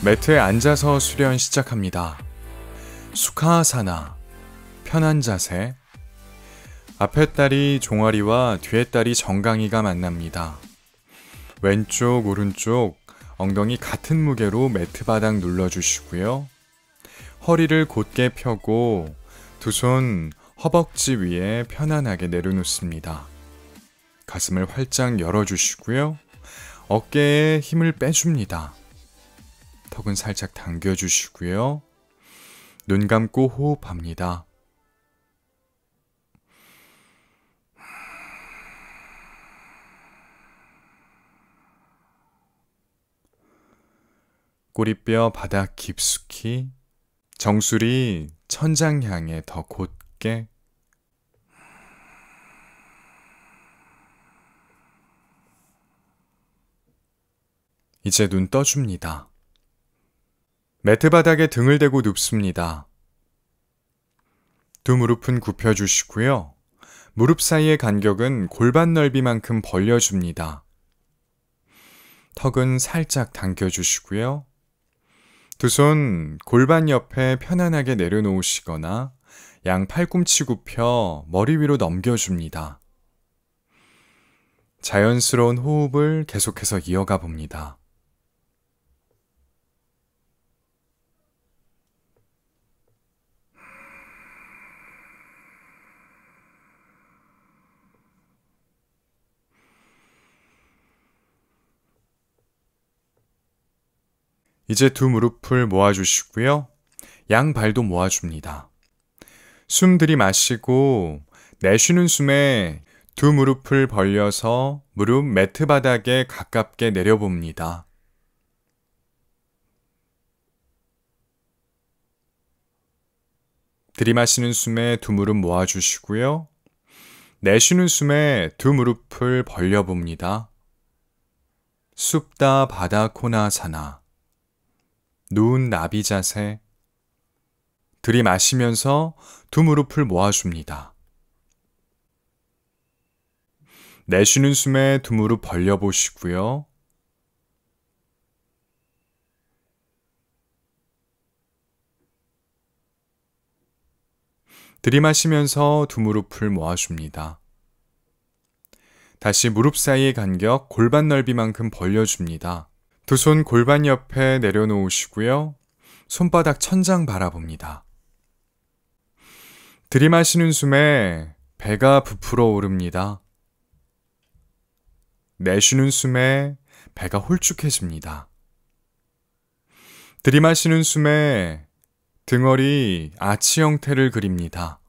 매트에 앉아서 수련 시작합니다. 수카아사나, 편한 자세. 앞에 다리 종아리와 뒤에 다리 정강이가 만납니다. 왼쪽, 오른쪽, 엉덩이 같은 무게로 매트 바닥 눌러주시고요. 허리를 곧게 펴고 두 손 허벅지 위에 편안하게 내려놓습니다. 가슴을 활짝 열어주시고요. 어깨에 힘을 빼줍니다. 턱은 살짝 당겨주시고요. 눈 감고 호흡합니다. 꼬리뼈 바닥 깊숙이, 정수리 천장 향해 더 곧게. 이제 눈 떠줍니다. 매트 바닥에 등을 대고 눕습니다. 두 무릎은 굽혀주시고요. 무릎 사이의 간격은 골반 넓이만큼 벌려줍니다. 턱은 살짝 당겨주시고요. 두 손 골반 옆에 편안하게 내려놓으시거나 양 팔꿈치 굽혀 머리 위로 넘겨줍니다. 자연스러운 호흡을 계속해서 이어가 봅니다. 이제 두 무릎을 모아주시고요. 양 발도 모아줍니다. 숨 들이마시고 내쉬는 숨에 두 무릎을 벌려서 무릎 매트 바닥에 가깝게 내려봅니다. 들이마시는 숨에 두 무릎 모아주시고요. 내쉬는 숨에 두 무릎을 벌려봅니다. supta 바다 코나사나, 누운 나비 자세. 들이마시면서 두 무릎을 모아줍니다. 내쉬는 숨에 두 무릎 벌려보시고요. 들이마시면서 두 무릎을 모아줍니다. 다시 무릎 사이의 간격 골반 넓이만큼 벌려줍니다. 두 손 골반 옆에 내려놓으시고요. 손바닥 천장 바라봅니다. 들이마시는 숨에 배가 부풀어 오릅니다. 내쉬는 숨에 배가 홀쭉해집니다. 들이마시는 숨에 등허리 아치 형태를 그립니다.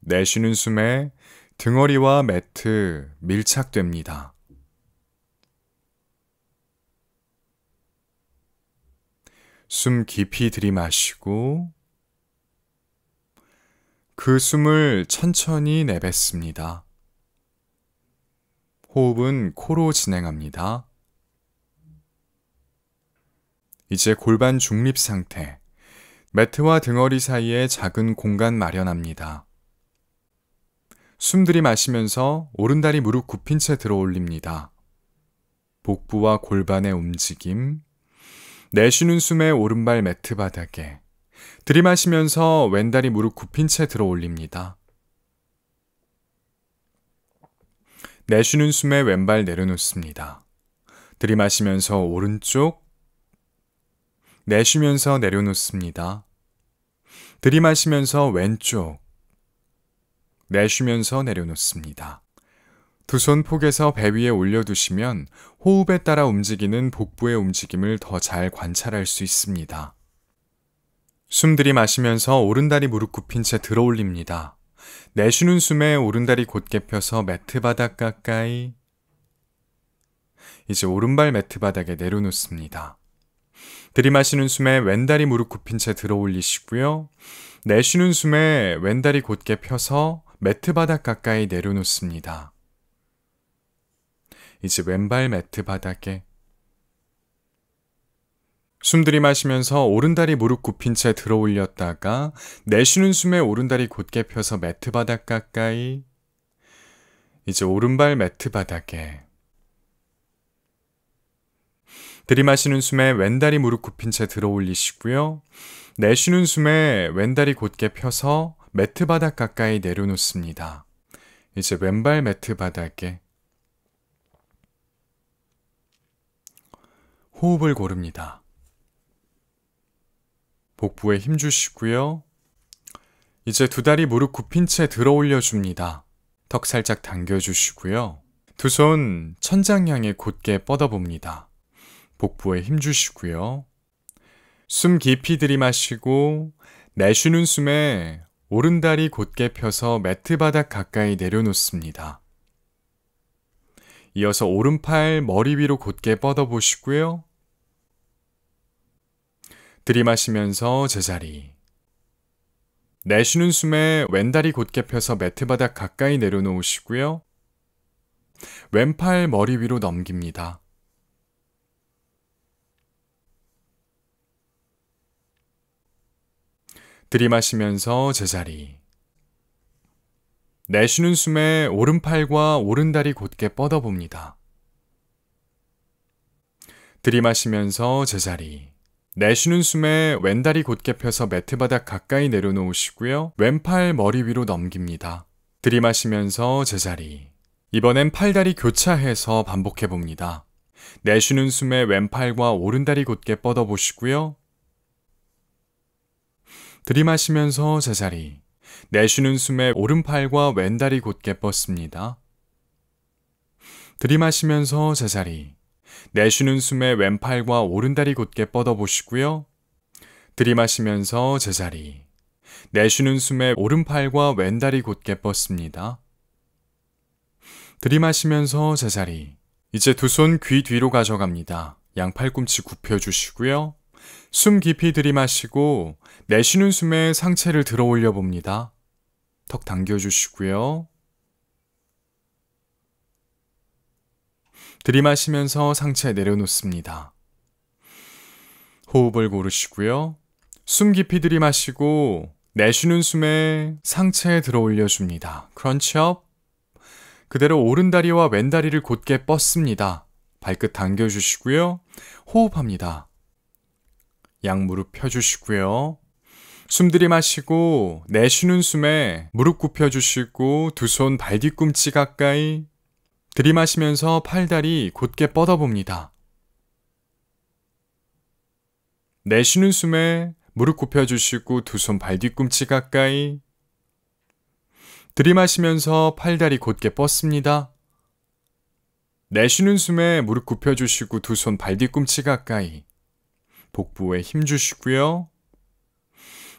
내쉬는 숨에 등허리와 매트 밀착됩니다. 숨 깊이 들이마시고 그 숨을 천천히 내뱉습니다. 호흡은 코로 진행합니다. 이제 골반 중립 상태, 매트와 등허리 사이에 작은 공간 마련합니다. 숨 들이마시면서 오른다리 무릎 굽힌 채 들어 올립니다. 복부와 골반의 움직임, 내쉬는 숨에 오른발 매트 바닥에, 들이마시면서 왼다리 무릎 굽힌 채 들어 올립니다. 내쉬는 숨에 왼발 내려놓습니다. 들이마시면서 오른쪽, 내쉬면서 내려놓습니다. 들이마시면서 왼쪽, 내쉬면서 내려놓습니다. 두 손 폭에서 배 위에 올려두시면 호흡에 따라 움직이는 복부의 움직임을 더 잘 관찰할 수 있습니다. 숨 들이마시면서 오른다리 무릎 굽힌 채 들어 올립니다. 내쉬는 숨에 오른다리 곧게 펴서 매트 바닥 가까이. 이제 오른발 매트 바닥에 내려놓습니다. 들이마시는 숨에 왼다리 무릎 굽힌 채 들어 올리시고요. 내쉬는 숨에 왼다리 곧게 펴서 매트 바닥 가까이 내려놓습니다. 이제 왼발 매트 바닥에. 숨 들이마시면서 오른다리 무릎 굽힌 채 들어 올렸다가 내쉬는 숨에 오른다리 곧게 펴서 매트 바닥 가까이. 이제 오른발 매트 바닥에. 들이마시는 숨에 왼다리 무릎 굽힌 채 들어 올리시고요. 내쉬는 숨에 왼다리 곧게 펴서 매트 바닥 가까이 내려놓습니다. 이제 왼발 매트 바닥에 호흡을 고릅니다. 복부에 힘 주시고요. 이제 두 다리 무릎 굽힌 채 들어 올려줍니다. 턱 살짝 당겨주시고요. 두 손 천장 향해 곧게 뻗어봅니다. 복부에 힘 주시고요. 숨 깊이 들이마시고 내쉬는 숨에 오른다리 곧게 펴서 매트 바닥 가까이 내려놓습니다. 이어서 오른팔 머리 위로 곧게 뻗어보시고요. 들이마시면서 제자리. 내쉬는 숨에 왼다리 곧게 펴서 매트 바닥 가까이 내려놓으시고요. 왼팔 머리 위로 넘깁니다. 들이마시면서 제자리. 내쉬는 숨에 오른팔과 오른다리 곧게 뻗어봅니다. 들이마시면서 제자리. 내쉬는 숨에 왼다리 곧게 펴서 매트 바닥 가까이 내려놓으시고요. 왼팔 머리 위로 넘깁니다. 들이마시면서 제자리. 이번엔 팔다리 교차해서 반복해봅니다. 내쉬는 숨에 왼팔과 오른다리 곧게 뻗어보시고요. 들이마시면서 제자리. 내쉬는 숨에 오른팔과 왼다리 곧게 뻗습니다. 들이마시면서 제자리. 내쉬는 숨에 왼팔과 오른다리 곧게 뻗어보시고요. 들이마시면서 제자리. 내쉬는 숨에 오른팔과 왼다리 곧게 뻗습니다. 들이마시면서 제자리. 이제 두 손 귀 뒤로 가져갑니다. 양팔꿈치 굽혀주시고요. 숨 깊이 들이마시고 내쉬는 숨에 상체를 들어 올려 봅니다. 턱 당겨주시고요. 들이마시면서 상체 내려놓습니다. 호흡을 고르시고요. 숨 깊이 들이마시고 내쉬는 숨에 상체 들어 올려줍니다. 크런치업. 그대로 오른다리와 왼다리를 곧게 뻗습니다. 발끝 당겨주시고요. 호흡합니다. 양무릎 펴주시고요. 숨 들이마시고 내쉬는 숨에 무릎 굽혀주시고 두 손 발 뒤꿈치 가까이. 들이마시면서 팔다리 곧게 뻗어봅니다. 내쉬는 숨에 무릎 굽혀주시고 두 손 발 뒤꿈치 가까이. 들이마시면서 팔다리 곧게 뻗습니다. 내쉬는 숨에 무릎 굽혀주시고 두 손 발 뒤꿈치 가까이. 복부에 힘 주시고요.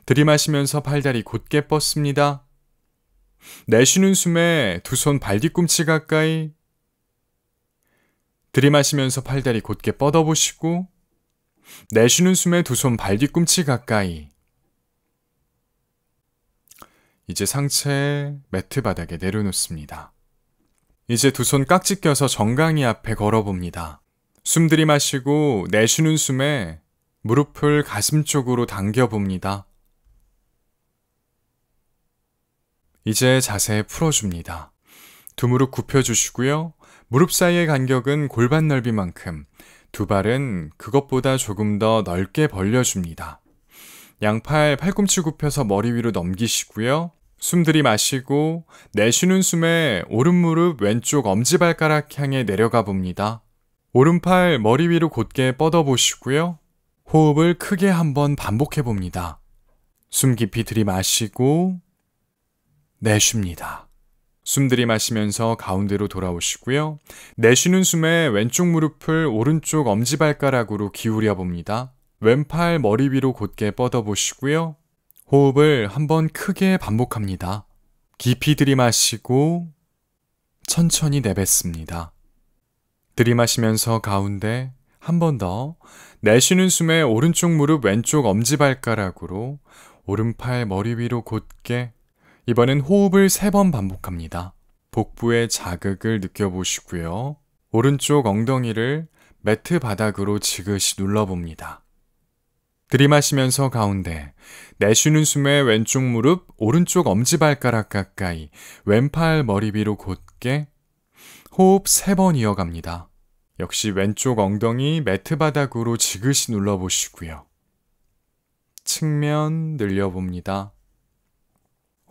들이마시면서 팔다리 곧게 뻗습니다. 내쉬는 숨에 두 손 발 뒤꿈치 가까이. 들이마시면서 팔다리 곧게 뻗어보시고 내쉬는 숨에 두 손 발 뒤꿈치 가까이. 이제 상체 매트 바닥에 내려놓습니다. 이제 두 손 깍지 껴서 정강이 앞에 걸어봅니다. 숨 들이마시고 내쉬는 숨에 무릎을 가슴 쪽으로 당겨봅니다. 이제 자세 풀어줍니다. 두 무릎 굽혀주시고요. 무릎 사이의 간격은 골반 넓이만큼, 두 발은 그것보다 조금 더 넓게 벌려줍니다. 양팔 팔꿈치 굽혀서 머리 위로 넘기시고요. 숨 들이마시고 내쉬는 숨에 오른 무릎 왼쪽 엄지발가락 향해 내려가 봅니다. 오른팔 머리 위로 곧게 뻗어보시고요. 호흡을 크게 한번 반복해 봅니다. 숨 깊이 들이마시고 내쉽니다. 숨 들이마시면서 가운데로 돌아오시고요. 내쉬는 숨에 왼쪽 무릎을 오른쪽 엄지발가락으로 기울여 봅니다. 왼팔 머리 위로 곧게 뻗어보시고요. 호흡을 한번 크게 반복합니다. 깊이 들이마시고 천천히 내뱉습니다. 들이마시면서 가운데 한 번 더. 내쉬는 숨에 오른쪽 무릎 왼쪽 엄지발가락으로 오른팔 머리 위로 곧게. 이번엔 호흡을 3번 반복합니다. 복부의 자극을 느껴보시고요. 오른쪽 엉덩이를 매트 바닥으로 지그시 눌러봅니다. 들이마시면서 가운데, 내쉬는 숨에 왼쪽 무릎 오른쪽 엄지발가락 가까이, 왼팔 머리 위로 곧게. 호흡 3번 이어갑니다. 역시 왼쪽 엉덩이 매트 바닥으로 지그시 눌러보시고요. 측면 늘려봅니다.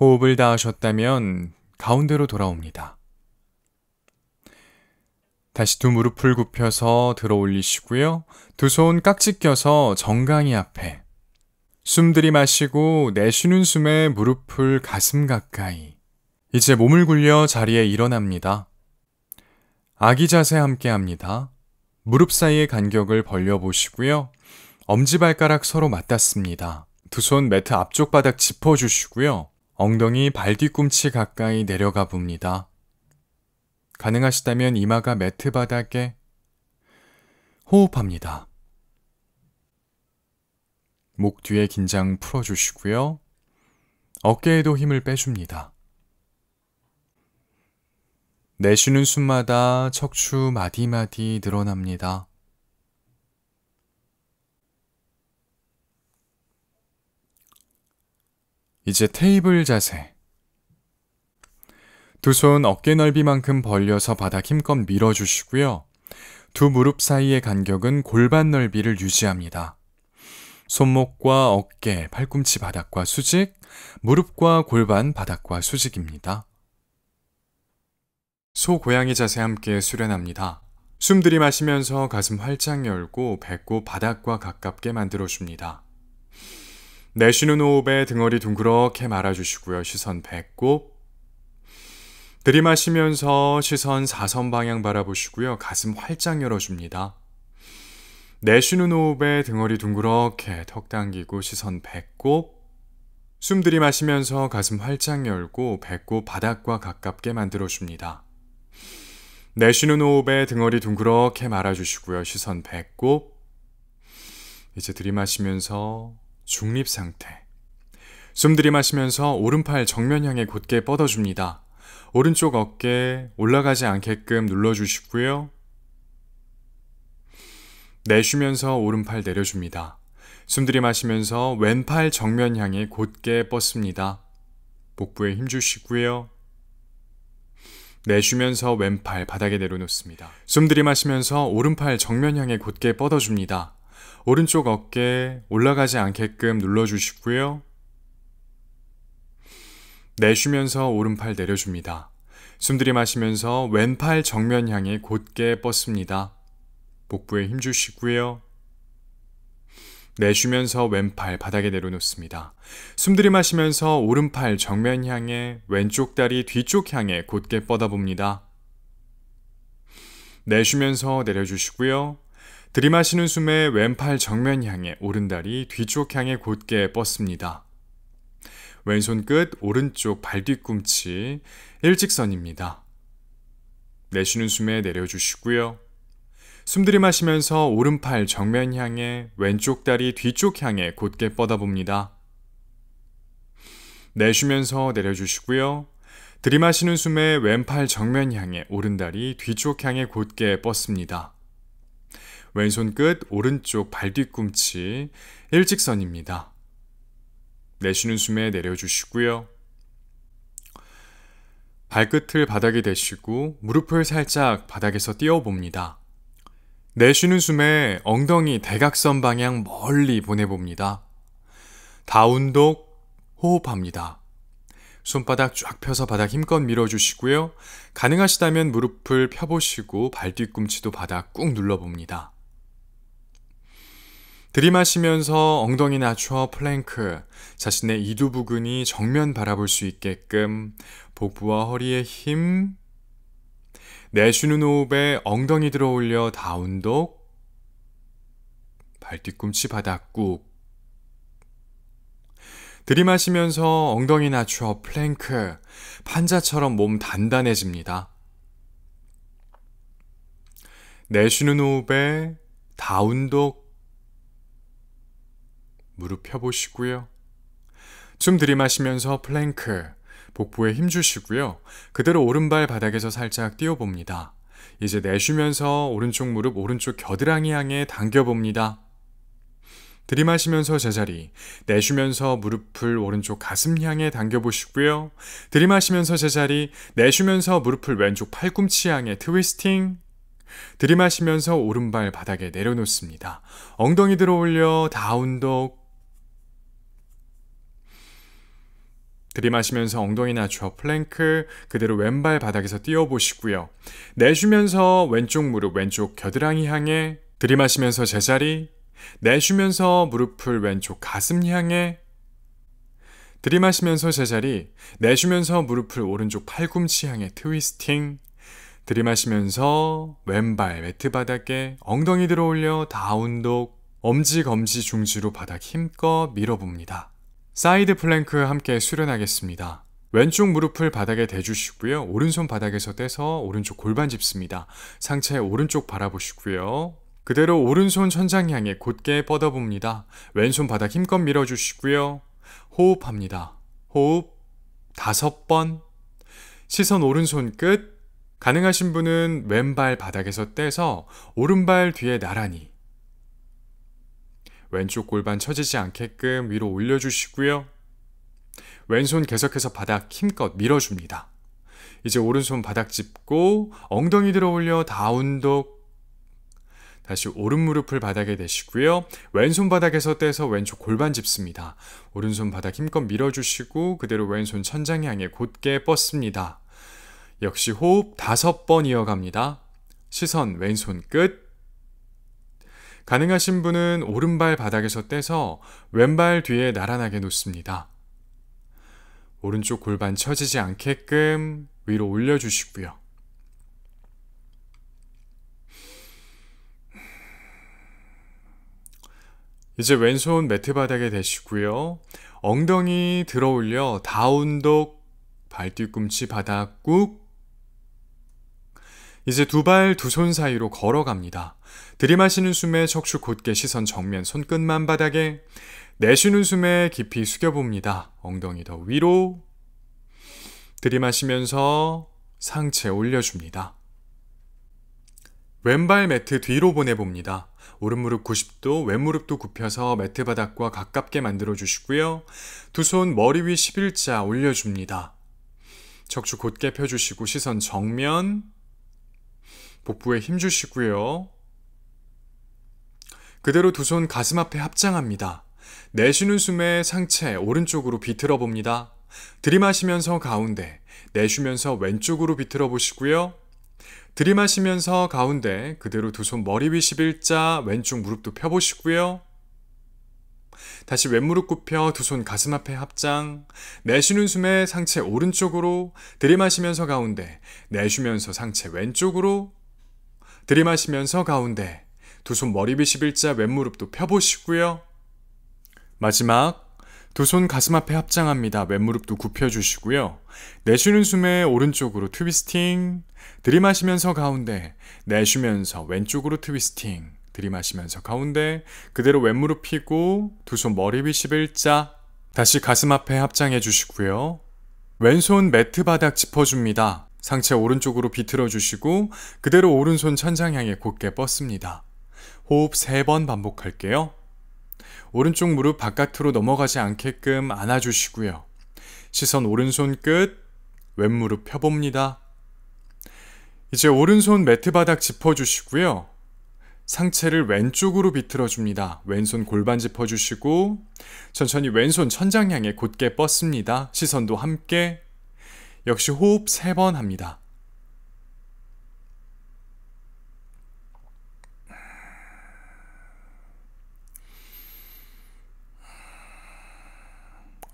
호흡을 다 하셨다면 가운데로 돌아옵니다. 다시 두 무릎을 굽혀서 들어 올리시고요. 두 손 깍지 껴서 정강이 앞에. 숨 들이마시고 내쉬는 숨에 무릎을 가슴 가까이. 이제 몸을 굴려 자리에 일어납니다. 아기 자세 함께 합니다. 무릎 사이의 간격을 벌려보시고요. 엄지발가락 서로 맞닿습니다. 두 손 매트 앞쪽 바닥 짚어주시고요. 엉덩이 발 뒤꿈치 가까이 내려가 봅니다. 가능하시다면 이마가 매트 바닥에 호흡합니다. 목 뒤에 긴장 풀어주시고요. 어깨에도 힘을 빼줍니다. 내쉬는 숨마다 척추 마디마디 늘어납니다. 이제 테이블 자세. 두 손 어깨 넓이만큼 벌려서 바닥 힘껏 밀어주시고요. 두 무릎 사이의 간격은 골반 넓이를 유지합니다. 손목과 어깨, 팔꿈치 바닥과 수직, 무릎과 골반 바닥과 수직입니다. 소고양이 자세 함께 수련합니다. 숨 들이마시면서 가슴 활짝 열고 배꼽 바닥과 가깝게 만들어줍니다. 내쉬는 호흡에 등허리 둥그렇게 말아주시고요. 시선 배꼽. 들이마시면서 시선 사선 방향 바라보시고요. 가슴 활짝 열어줍니다. 내쉬는 호흡에 등허리 둥그렇게 턱 당기고 시선 배꼽. 숨 들이마시면서 가슴 활짝 열고 배꼽 바닥과 가깝게 만들어줍니다. 내쉬는 호흡에 등허리 둥그렇게 말아주시고요. 시선 배꼽. 이제 들이마시면서 중립 상태. 숨 들이마시면서 오른팔 정면 향해 곧게 뻗어줍니다. 오른쪽 어깨 올라가지 않게끔 눌러주시고요. 내쉬면서 오른팔 내려줍니다. 숨 들이마시면서 왼팔 정면 향해 곧게 뻗습니다. 복부에 힘주시고요. 내쉬면서 왼팔 바닥에 내려놓습니다. 숨 들이마시면서 오른팔 정면 향해 곧게 뻗어줍니다. 오른쪽 어깨 올라가지 않게끔 눌러주시고요. 내쉬면서 오른팔 내려줍니다. 숨 들이마시면서 왼팔 정면 향해 곧게 뻗습니다. 복부에 힘주시고요. 내쉬면서 왼팔 바닥에 내려놓습니다. 숨 들이마시면서 오른팔 정면 향해 왼쪽 다리 뒤쪽 향해 곧게 뻗어봅니다. 내쉬면서 내려주시고요. 들이마시는 숨에 왼팔 정면 향해 오른다리 뒤쪽 향해 곧게 뻗습니다. 왼손 끝 오른쪽 발 뒤꿈치 일직선입니다. 내쉬는 숨에 내려주시고요. 숨 들이마시면서 오른팔 정면 향해 왼쪽 다리 뒤쪽 향해 곧게 뻗어봅니다. 내쉬면서 내려주시고요. 들이마시는 숨에 왼팔 정면 향해 오른다리 뒤쪽 향해 곧게 뻗습니다. 왼손 끝 오른쪽 발 뒤꿈치 일직선입니다. 내쉬는 숨에 내려주시고요. 발끝을 바닥에 대시고 무릎을 살짝 바닥에서 띄워봅니다. 내쉬는 숨에 엉덩이 대각선 방향 멀리 보내봅니다. 다운독 호흡합니다. 손바닥 쫙 펴서 바닥 힘껏 밀어주시고요. 가능하시다면 무릎을 펴보시고 발 뒤꿈치도 바닥 꾹 눌러봅니다. 들이마시면서 엉덩이 낮춰 플랭크, 자신의 이두 부근이 정면 바라볼 수 있게끔 복부와 허리에 힘. 내쉬는 호흡에 엉덩이 들어 올려 다운독. 발 뒤꿈치 바닥 꾹. 들이마시면서 엉덩이 낮춰 플랭크, 판자처럼 몸 단단해집니다. 내쉬는 호흡에 다운독. 무릎 펴보시고요. 숨 들이마시면서 플랭크, 복부에 힘주시고요. 그대로 오른발 바닥에서 살짝 띄워봅니다. 이제 내쉬면서 오른쪽 무릎 오른쪽 겨드랑이 향해 당겨봅니다. 들이마시면서 제자리, 내쉬면서 무릎을 오른쪽 가슴 향해 당겨보시고요. 들이마시면서 제자리, 내쉬면서 무릎을 왼쪽 팔꿈치 향해 트위스팅. 들이마시면서 오른발 바닥에 내려놓습니다. 엉덩이 들어 올려 다운독. 들이마시면서 엉덩이 낮춰 플랭크, 그대로 왼발 바닥에서 띄워보시고요. 내쉬면서 왼쪽 무릎 왼쪽 겨드랑이 향해, 들이마시면서 제자리, 내쉬면서 무릎을 왼쪽 가슴 향해, 들이마시면서 제자리, 내쉬면서 무릎을 오른쪽 팔꿈치 향해 트위스팅, 들이마시면서 왼발 매트 바닥에 엉덩이 들어 올려 다운독, 엄지 검지 중지로 바닥 힘껏 밀어봅니다. 사이드 플랭크 함께 수련하겠습니다. 왼쪽 무릎을 바닥에 대주시고요. 오른손 바닥에서 떼서 오른쪽 골반 짚습니다. 상체 오른쪽 바라보시고요. 그대로 오른손 천장 향해 곧게 뻗어봅니다. 왼손 바닥 힘껏 밀어주시고요. 호흡합니다. 호흡 5번. 시선 오른손 끝. 가능하신 분은 왼발 바닥에서 떼서 오른발 뒤에 나란히, 왼쪽 골반 처지지 않게끔 위로 올려주시고요. 왼손 계속해서 바닥 힘껏 밀어줍니다. 이제 오른손 바닥 짚고 엉덩이 들어 올려 다운독. 다시 오른 무릎을 바닥에 대시고요. 왼손 바닥에서 떼서 왼쪽 골반 짚습니다. 오른손 바닥 힘껏 밀어주시고 그대로 왼손 천장 향해 곧게 뻗습니다. 역시 호흡 5번 이어갑니다. 시선 왼손 끝. 가능하신 분은 오른발 바닥에서 떼서 왼발 뒤에 나란하게 놓습니다. 오른쪽 골반 처지지 않게끔 위로 올려주시고요. 이제 왼손 매트 바닥에 대시고요. 엉덩이 들어 올려 다운독, 발 뒤꿈치 바닥 꾹. 이제 두 발 두 손 사이로 걸어갑니다. 들이마시는 숨에 척추 곧게 시선 정면 손끝만 바닥에, 내쉬는 숨에 깊이 숙여봅니다. 엉덩이 더 위로. 들이마시면서 상체 올려줍니다. 왼발 매트 뒤로 보내봅니다. 오른무릎 90도, 왼무릎도 굽혀서 매트 바닥과 가깝게 만들어 주시고요. 두 손 머리 위 11자 올려줍니다. 척추 곧게 펴주시고 시선 정면, 복부에 힘 주시고요. 그대로 두 손 가슴 앞에 합장합니다. 내쉬는 숨에 상체 오른쪽으로 비틀어 봅니다. 들이마시면서 가운데, 내쉬면서 왼쪽으로 비틀어 보시고요. 들이마시면서 가운데, 그대로 두 손 머리 위 11자, 왼쪽 무릎도 펴보시고요. 다시 왼무릎 굽혀 두 손 가슴 앞에 합장, 내쉬는 숨에 상체 오른쪽으로, 들이마시면서 가운데, 내쉬면서 상체 왼쪽으로, 들이마시면서 가운데, 두 손 머리 위 11자, 왼무릎도 펴보시고요. 마지막 두 손 가슴 앞에 합장합니다. 왼무릎도 굽혀주시고요. 내쉬는 숨에 오른쪽으로 트위스팅, 들이마시면서 가운데, 내쉬면서 왼쪽으로 트위스팅, 들이마시면서 가운데, 그대로 왼무릎 펴고 두 손 머리 위 11자, 다시 가슴 앞에 합장해 주시고요. 왼손 매트 바닥 짚어줍니다. 상체 오른쪽으로 비틀어 주시고 그대로 오른손 천장 향해 곧게 뻗습니다. 호흡 3번 반복할게요. 오른쪽 무릎 바깥으로 넘어가지 않게끔 안아주시고요. 시선 오른손 끝, 왼무릎 펴봅니다. 이제 오른손 매트 바닥 짚어주시고요. 상체를 왼쪽으로 비틀어줍니다. 왼손 골반 짚어주시고 천천히 왼손 천장 향해 곧게 뻗습니다. 시선도 함께. 역시 호흡 3번 합니다.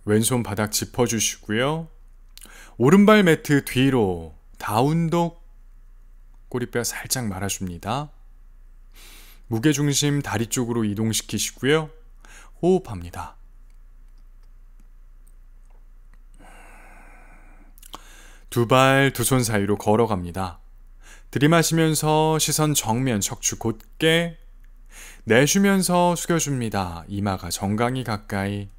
왼손 바닥 짚어주시고요. 오른발 매트 뒤로 다운독, 꼬리뼈 살짝 말아줍니다. 무게중심 다리 쪽으로 이동시키시고요. 호흡합니다. 두 발 두 손 사이로 걸어갑니다. 들이마시면서 시선 정면 척추 곧게, 내쉬면서 숙여줍니다. 이마가 정강이 가까이.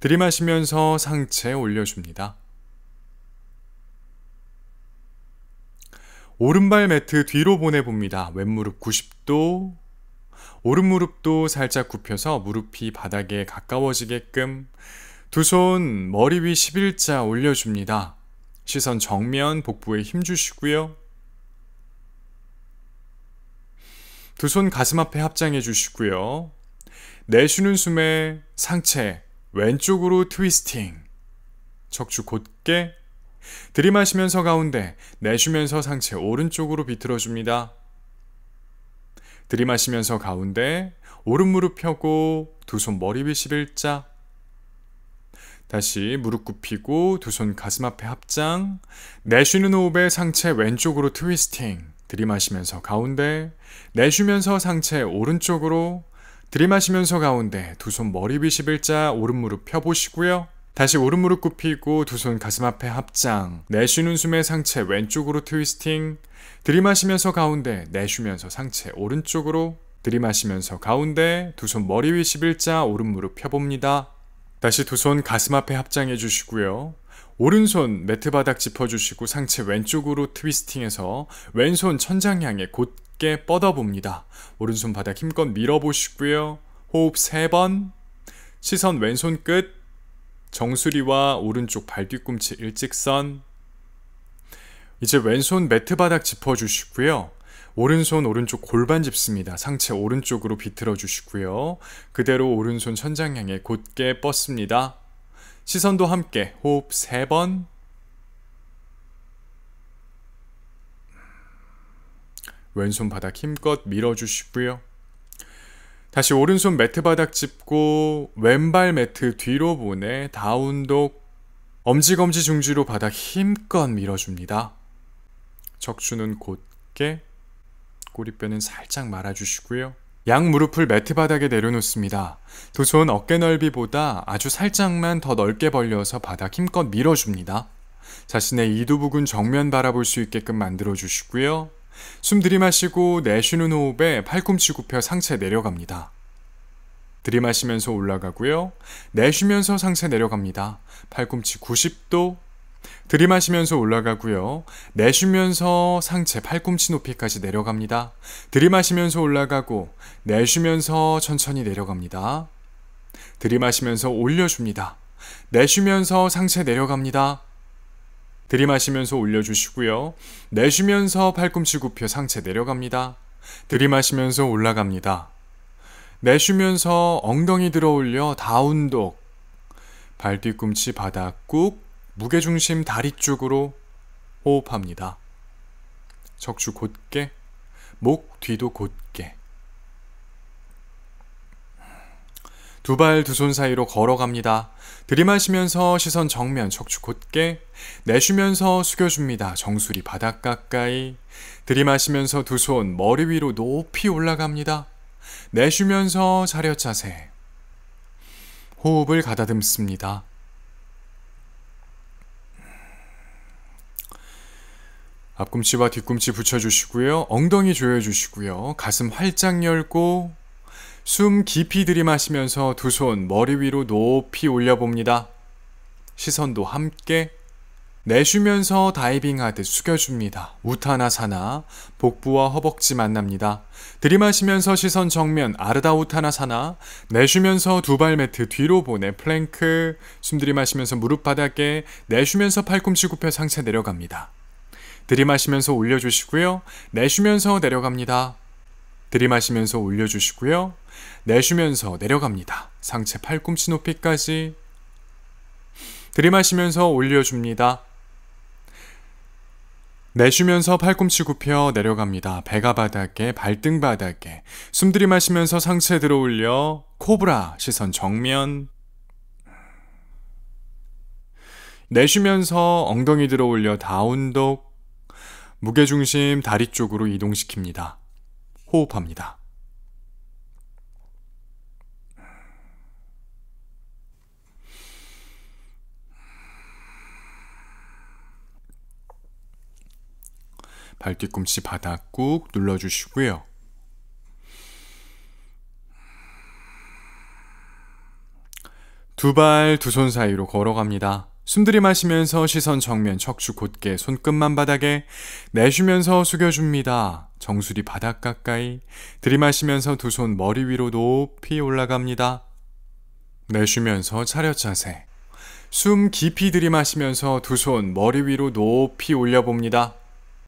들이마시면서 상체 올려줍니다. 오른발 매트 뒤로 보내봅니다. 왼무릎 90도, 오른무릎도 살짝 굽혀서 무릎이 바닥에 가까워지게끔 두 손 머리 위 11자 올려줍니다. 시선 정면 복부에 힘 주시고요. 두 손 가슴 앞에 합장해 주시고요. 내쉬는 숨에 상체 왼쪽으로 트위스팅. 척추 곧게. 들이마시면서 가운데, 내쉬면서 상체 오른쪽으로 비틀어줍니다. 들이마시면서 가운데, 오른 무릎 펴고 두 손 머리 위 11자. 다시 무릎 굽히고 두 손 가슴 앞에 합장. 내쉬는 호흡에 상체 왼쪽으로 트위스팅. 들이마시면서 가운데, 내쉬면서 상체 오른쪽으로. 들이마시면서 가운데 두 손 머리 위 11자 오른 무릎 펴보시고요. 다시 오른 무릎 굽히고 두 손 가슴 앞에 합장. 내쉬는 숨에 상체 왼쪽으로 트위스팅. 들이마시면서 가운데, 내쉬면서 상체 오른쪽으로. 들이마시면서 가운데 두 손 머리 위 11자 오른 무릎 펴봅니다. 다시 두 손 가슴 앞에 합장해 주시고요. 오른손 매트 바닥 짚어주시고 상체 왼쪽으로 트위스팅해서 왼손 천장 향해 곧게 뻗어봅니다. 오른손 바닥 힘껏 밀어보시고요. 호흡 3번. 시선 왼손 끝. 정수리와 오른쪽 발 뒤꿈치 일직선. 이제 왼손 매트 바닥 짚어주시고요. 오른손 오른쪽 골반 짚습니다. 상체 오른쪽으로 비틀어 주시고요. 그대로 오른손 천장 향해 곧게 뻗습니다. 시선도 함께 호흡 3번. 왼손 바닥 힘껏 밀어주시고요. 다시 오른손 매트 바닥 짚고 왼발 매트 뒤로 보내 다운독. 엄지검지 중지로 바닥 힘껏 밀어줍니다. 척추는 곧게, 꼬리뼈는 살짝 말아주시고요. 양 무릎을 매트 바닥에 내려놓습니다. 두 손 어깨 넓이보다 아주 살짝만 더 넓게 벌려서 바닥 힘껏 밀어줍니다. 자신의 이두 부근 정면 바라볼 수 있게끔 만들어주시고요. 숨 들이마시고 내쉬는 호흡에 팔꿈치 굽혀 상체 내려갑니다. 들이마시면서 올라가고요. 내쉬면서 상체 내려갑니다. 팔꿈치 90도. 들이마시면서 올라가고요. 내쉬면서 상체 팔꿈치 높이까지 내려갑니다. 들이마시면서 올라가고 내쉬면서 천천히 내려갑니다. 들이마시면서 올려줍니다. 내쉬면서 상체 내려갑니다. 들이마시면서 올려주시고요. 내쉬면서 팔꿈치 굽혀 상체 내려갑니다. 들이마시면서 올라갑니다. 내쉬면서 엉덩이 들어 올려 다운독. 발 뒤꿈치 바닥 꾹. 무게중심 다리 쪽으로 호흡합니다. 척추 곧게, 목 뒤도 곧게. 두 발 두 손 사이로 걸어갑니다. 들이마시면서 시선 정면, 척추 곧게. 내쉬면서 숙여줍니다. 정수리 바닥 가까이. 들이마시면서 두 손 머리 위로 높이 올라갑니다. 내쉬면서 차렷 자세. 호흡을 가다듬습니다. 앞꿈치와 뒤꿈치 붙여주시고요. 엉덩이 조여주시고요. 가슴 활짝 열고 숨 깊이 들이마시면서 두 손 머리 위로 높이 올려봅니다. 시선도 함께. 내쉬면서 다이빙하듯 숙여줍니다. 우타나사나, 복부와 허벅지 만납니다. 들이마시면서 시선 정면 아르다 우타나사나. 내쉬면서 두 발 매트 뒤로 보내 플랭크. 숨 들이마시면서 무릎 바닥에. 내쉬면서 팔꿈치 굽혀 상체 내려갑니다. 들이마시면서 올려주시고요. 내쉬면서 내려갑니다. 들이마시면서 올려주시고요. 내쉬면서 내려갑니다. 상체 팔꿈치 높이까지. 들이마시면서 올려줍니다. 내쉬면서 팔꿈치 굽혀 내려갑니다. 배가 바닥에, 발등 바닥에. 숨 들이마시면서 상체 들어 올려 코브라. 시선 정면. 내쉬면서 엉덩이 들어 올려 다운독. 무게중심 다리 쪽으로 이동시킵니다. 호흡합니다. 발 뒤꿈치 바닥 꾹 눌러주시고요. 두 발 두 손 사이로 걸어갑니다. 숨 들이마시면서 시선 정면, 척추 곧게, 손끝만 바닥에. 내쉬면서 숙여줍니다. 정수리 바닥 가까이. 들이마시면서 두 손 머리 위로 높이 올라갑니다. 내쉬면서 차렷 자세. 숨 깊이 들이마시면서 두 손 머리 위로 높이 올려봅니다.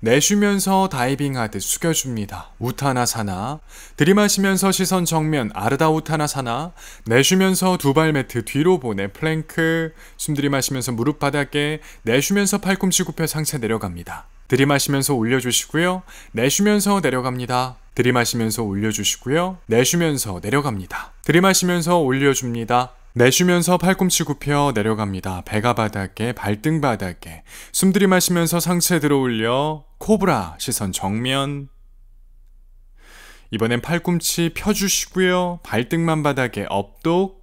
내쉬면서 다이빙하듯 숙여줍니다. 우타나사나. 들이마시면서 시선 정면 아르다 우타나사나. 내쉬면서 두 발 매트 뒤로 보내 플랭크. 숨 들이마시면서 무릎 바닥에. 내쉬면서 팔꿈치 굽혀 상체 내려갑니다. 들이마시면서 올려주시고요. 내쉬면서 내려갑니다. 들이마시면서 올려주시고요. 내쉬면서 내려갑니다. 들이마시면서 올려줍니다. 내쉬면서 팔꿈치 굽혀 내려갑니다. 배가 바닥에, 발등 바닥에. 숨 들이마시면서 상체 들어 올려 코브라. 시선 정면. 이번엔 팔꿈치 펴주시고요. 발등만 바닥에 업독.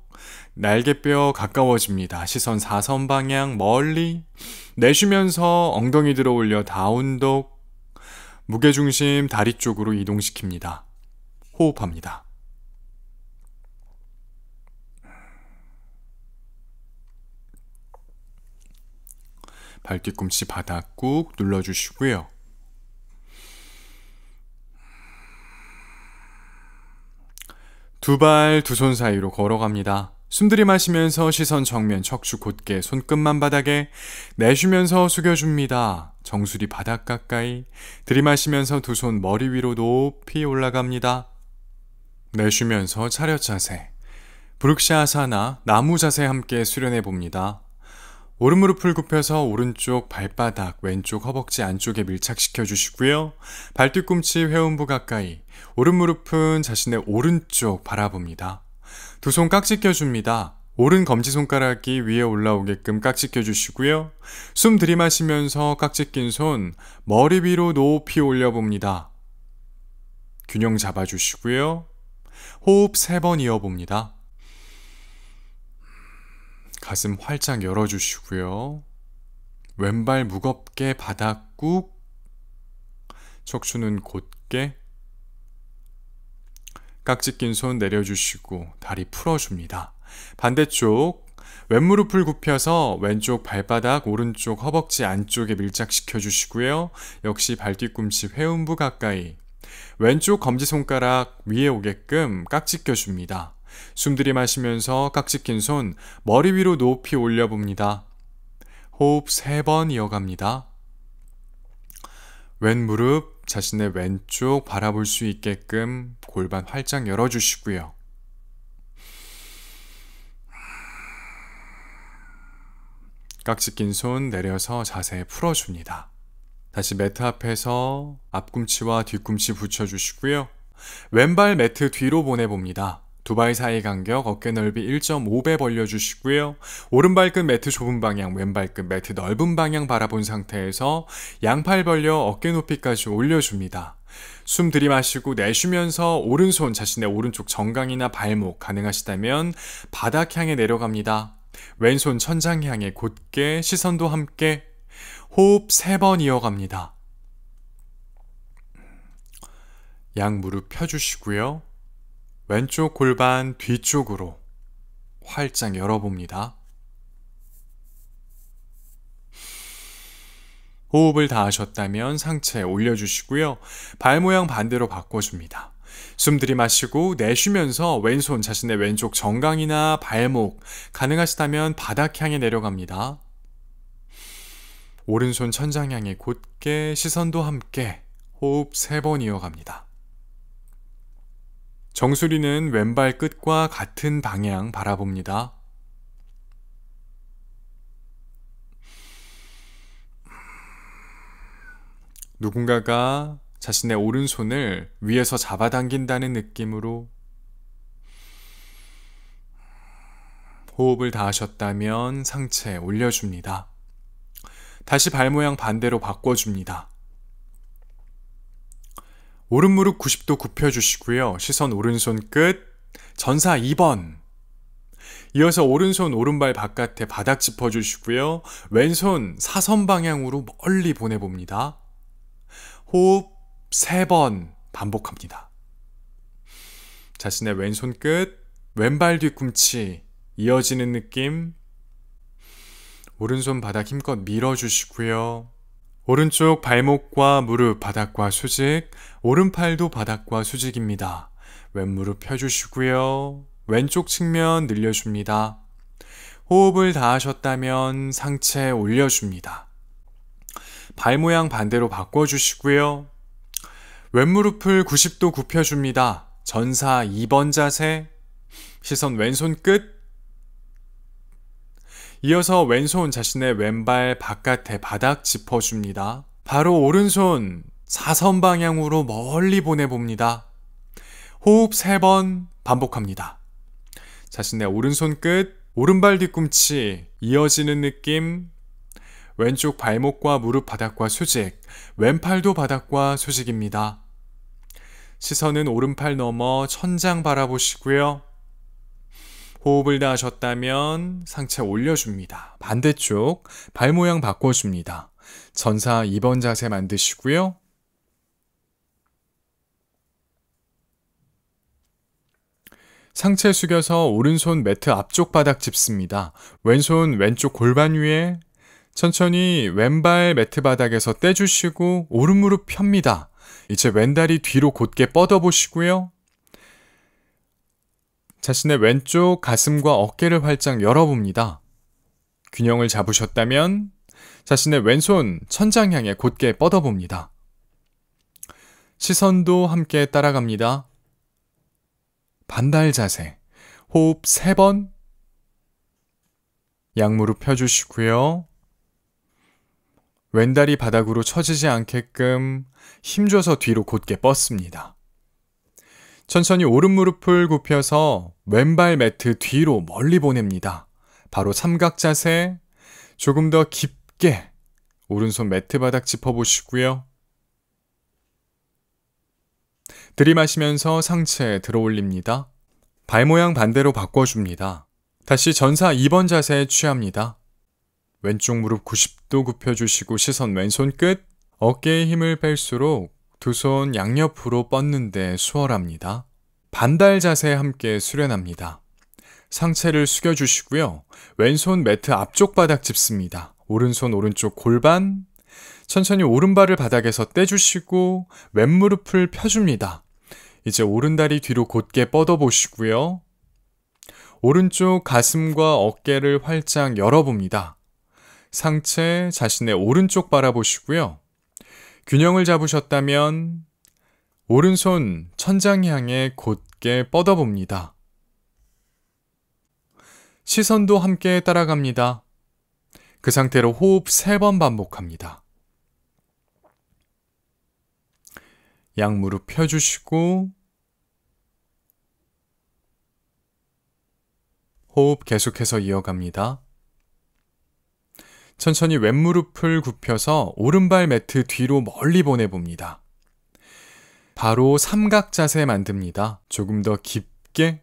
날개뼈 가까워집니다. 시선 사선 방향 멀리. 내쉬면서 엉덩이 들어 올려 다운독. 무게중심 다리 쪽으로 이동시킵니다. 호흡합니다. 발 뒤꿈치 바닥 꾹 눌러주시고요. 두 발 두 손 사이로 걸어갑니다. 숨 들이마시면서 시선 정면 척추 곧게 손끝만 바닥에. 내쉬면서 숙여줍니다. 정수리 바닥 가까이. 들이마시면서 두 손 머리 위로 높이 올라갑니다. 내쉬면서 차렷 자세. 브룩샤아사나 나무 자세 함께 수련해 봅니다. 오른 무릎을 굽혀서 오른쪽 발바닥, 왼쪽 허벅지 안쪽에 밀착시켜 주시고요. 발 뒤꿈치 회음부 가까이. 오른 무릎은 자신의 오른쪽 바라봅니다. 두 손 깍지 껴줍니다. 오른 검지손가락이 위에 올라오게끔 깍지 껴주시고요. 숨 들이마시면서 깍지 낀 손 머리 위로 높이 올려봅니다. 균형 잡아주시고요. 호흡 3번 이어봅니다. 가슴 활짝 열어주시고요. 왼발 무겁게 바닥 꾹. 척추는 곧게. 깍지 낀 손 내려주시고 다리 풀어줍니다. 반대쪽 왼무릎을 굽혀서 왼쪽 발바닥 오른쪽 허벅지 안쪽에 밀착시켜 주시고요. 역시 발 뒤꿈치 회음부 가까이. 왼쪽 검지손가락 위에 오게끔 깍지 껴줍니다. 숨 들이마시면서 깍지 낀 손 머리 위로 높이 올려봅니다. 호흡 3번 이어갑니다. 왼 무릎 자신의 왼쪽 바라볼 수 있게끔 골반 활짝 열어주시고요. 깍지 낀 손 내려서 자세 풀어줍니다. 다시 매트 앞에서 앞꿈치와 뒤꿈치 붙여주시고요. 왼발 매트 뒤로 보내봅니다. 두 발 사이 간격 어깨 넓이 1.5배 벌려주시고요. 오른발끝 매트 좁은 방향, 왼발끝 매트 넓은 방향 바라본 상태에서 양팔 벌려 어깨 높이까지 올려줍니다. 숨 들이마시고 내쉬면서 오른손 자신의 오른쪽 정강이나 발목 가능하시다면 바닥 향해 내려갑니다. 왼손 천장 향해 곧게 시선도 함께. 호흡 3번 이어갑니다. 양 무릎 펴주시고요. 왼쪽 골반 뒤쪽으로 활짝 열어봅니다. 호흡을 다 하셨다면 상체 올려주시고요. 발 모양 반대로 바꿔줍니다. 숨 들이마시고 내쉬면서 왼손 자신의 왼쪽 정강이나 발목 가능하시다면 바닥 향해 내려갑니다. 오른손 천장 향해 곧게 시선도 함께. 호흡 3번 이어갑니다. 정수리는 왼발 끝과 같은 방향 바라봅니다. 누군가가 자신의 오른손을 위에서 잡아당긴다는 느낌으로 호흡을 다 하셨다면 상체 올려줍니다. 다시 발 모양 반대로 바꿔줍니다. 오른 무릎 90도 굽혀주시고요. 시선 오른손 끝, 전사 2번. 이어서 오른손 오른발 바깥에 바닥 짚어주시고요. 왼손 사선 방향으로 멀리 보내봅니다. 호흡 3번 반복합니다. 자신의 왼손 끝, 왼발 뒤꿈치 이어지는 느낌. 오른손 바닥 힘껏 밀어주시고요. 오른쪽 발목과 무릎 바닥과 수직, 오른팔도 바닥과 수직입니다. 왼무릎 펴주시고요. 왼쪽 측면 늘려줍니다. 호흡을 다 하셨다면 상체 올려줍니다. 발 모양 반대로 바꿔주시고요. 왼무릎을 90도 굽혀줍니다. 전사 2번 자세. 시선 왼손 끝. 이어서 왼손 자신의 왼발 바깥에 바닥 짚어줍니다. 바로 오른손 사선 방향으로 멀리 보내봅니다. 호흡 3번 반복합니다. 자신의 오른손 끝, 오른발 뒤꿈치 이어지는 느낌. 왼쪽 발목과 무릎 바닥과 수직, 왼팔도 바닥과 수직입니다. 시선은 오른팔 넘어 천장 바라보시고요. 호흡을 다 하셨다면 상체 올려줍니다. 반대쪽 발 모양 바꿔줍니다. 전사 2번 자세 만드시고요. 상체 숙여서 오른손 매트 앞쪽 바닥 짚습니다. 왼손 왼쪽 골반 위에 천천히 왼발 매트 바닥에서 떼주시고 오른 무릎 펴니다. 이제 왼다리 뒤로 곧게 뻗어보시고요. 자신의 왼쪽 가슴과 어깨를 활짝 열어봅니다. 균형을 잡으셨다면 자신의 왼손 천장 향해 곧게 뻗어봅니다. 시선도 함께 따라갑니다. 반달 자세, 호흡 3번. 양무릎 펴주시고요. 왼다리 바닥으로 처지지 않게끔 힘줘서 뒤로 곧게 뻗습니다. 천천히 오른무릎을 굽혀서 왼발 매트 뒤로 멀리 보냅니다. 바로 삼각 자세, 조금 더 깊게 오른손 매트 바닥 짚어보시고요. 들이마시면서 상체 들어 올립니다. 발 모양 반대로 바꿔줍니다. 다시 전사 2번 자세에 취합니다. 왼쪽 무릎 90도 굽혀주시고 시선 왼손 끝. 어깨에 힘을 뺄수록 두 손 양옆으로 뻗는데 수월합니다. 반달 자세 함께 수련합니다. 상체를 숙여주시고요. 왼손 매트 앞쪽 바닥 짚습니다. 오른손 오른쪽 골반. 천천히 오른발을 바닥에서 떼주시고 왼무릎을 펴줍니다. 이제 오른다리 뒤로 곧게 뻗어보시고요. 오른쪽 가슴과 어깨를 활짝 열어봅니다. 상체 자신의 오른쪽 바라보시고요. 균형을 잡으셨다면 오른손 천장 향해 곧게 뻗어봅니다. 시선도 함께 따라갑니다. 그 상태로 호흡 3번 반복합니다. 양무릎 펴주시고 호흡 계속해서 이어갑니다. 천천히 왼무릎을 굽혀서 오른발 매트 뒤로 멀리 보내봅니다. 바로 삼각 자세 만듭니다. 조금 더 깊게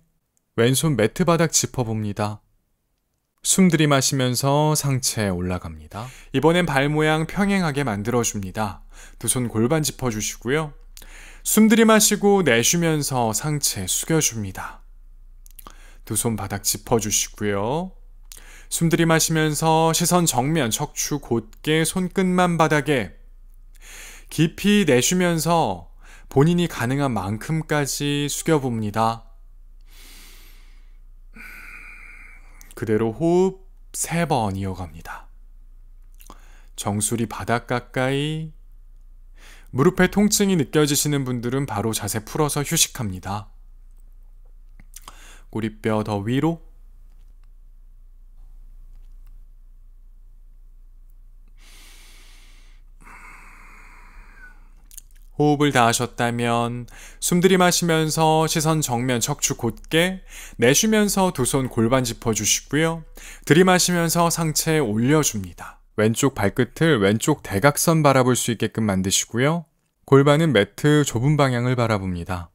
왼손 매트 바닥 짚어봅니다. 숨 들이마시면서 상체 올라갑니다. 이번엔 발 모양 평행하게 만들어줍니다. 두 손 골반 짚어주시고요. 숨 들이마시고 내쉬면서 상체 숙여줍니다. 두 손 바닥 짚어주시고요. 숨 들이마시면서 시선 정면, 척추 곧게 손끝만 바닥에 깊이 내쉬면서 본인이 가능한 만큼까지 숙여봅니다. 그대로 호흡 3번 이어갑니다. 정수리 바닥 가까이. 무릎에 통증이 느껴지시는 분들은 바로 자세 풀어서 휴식합니다. 꼬리뼈 더 위로. 호흡을 다 하셨다면 숨 들이마시면서 시선 정면 척추 곧게 내쉬면서 두 손 골반 짚어주시고요. 들이마시면서 상체 올려줍니다. 왼쪽 발끝을 왼쪽 대각선 바라볼 수 있게끔 만드시고요. 골반은 매트 좁은 방향을 바라봅니다.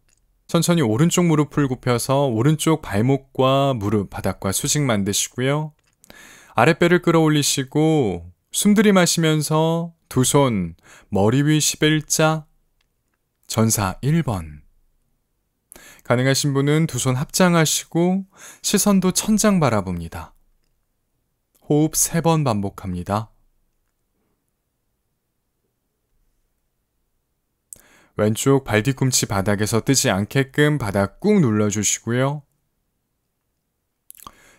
천천히 오른쪽 무릎을 굽혀서 오른쪽 발목과 무릎 바닥과 수직 만드시고요. 아랫배를 끌어올리시고 숨 들이마시면서 두 손 머리 위 11자 전사 1번. 가능하신 분은 두 손 합장하시고 시선도 천장 바라봅니다. 호흡 3번 반복합니다. 왼쪽 발 뒤꿈치 바닥에서 뜨지 않게끔 바닥 꾹 눌러주시고요.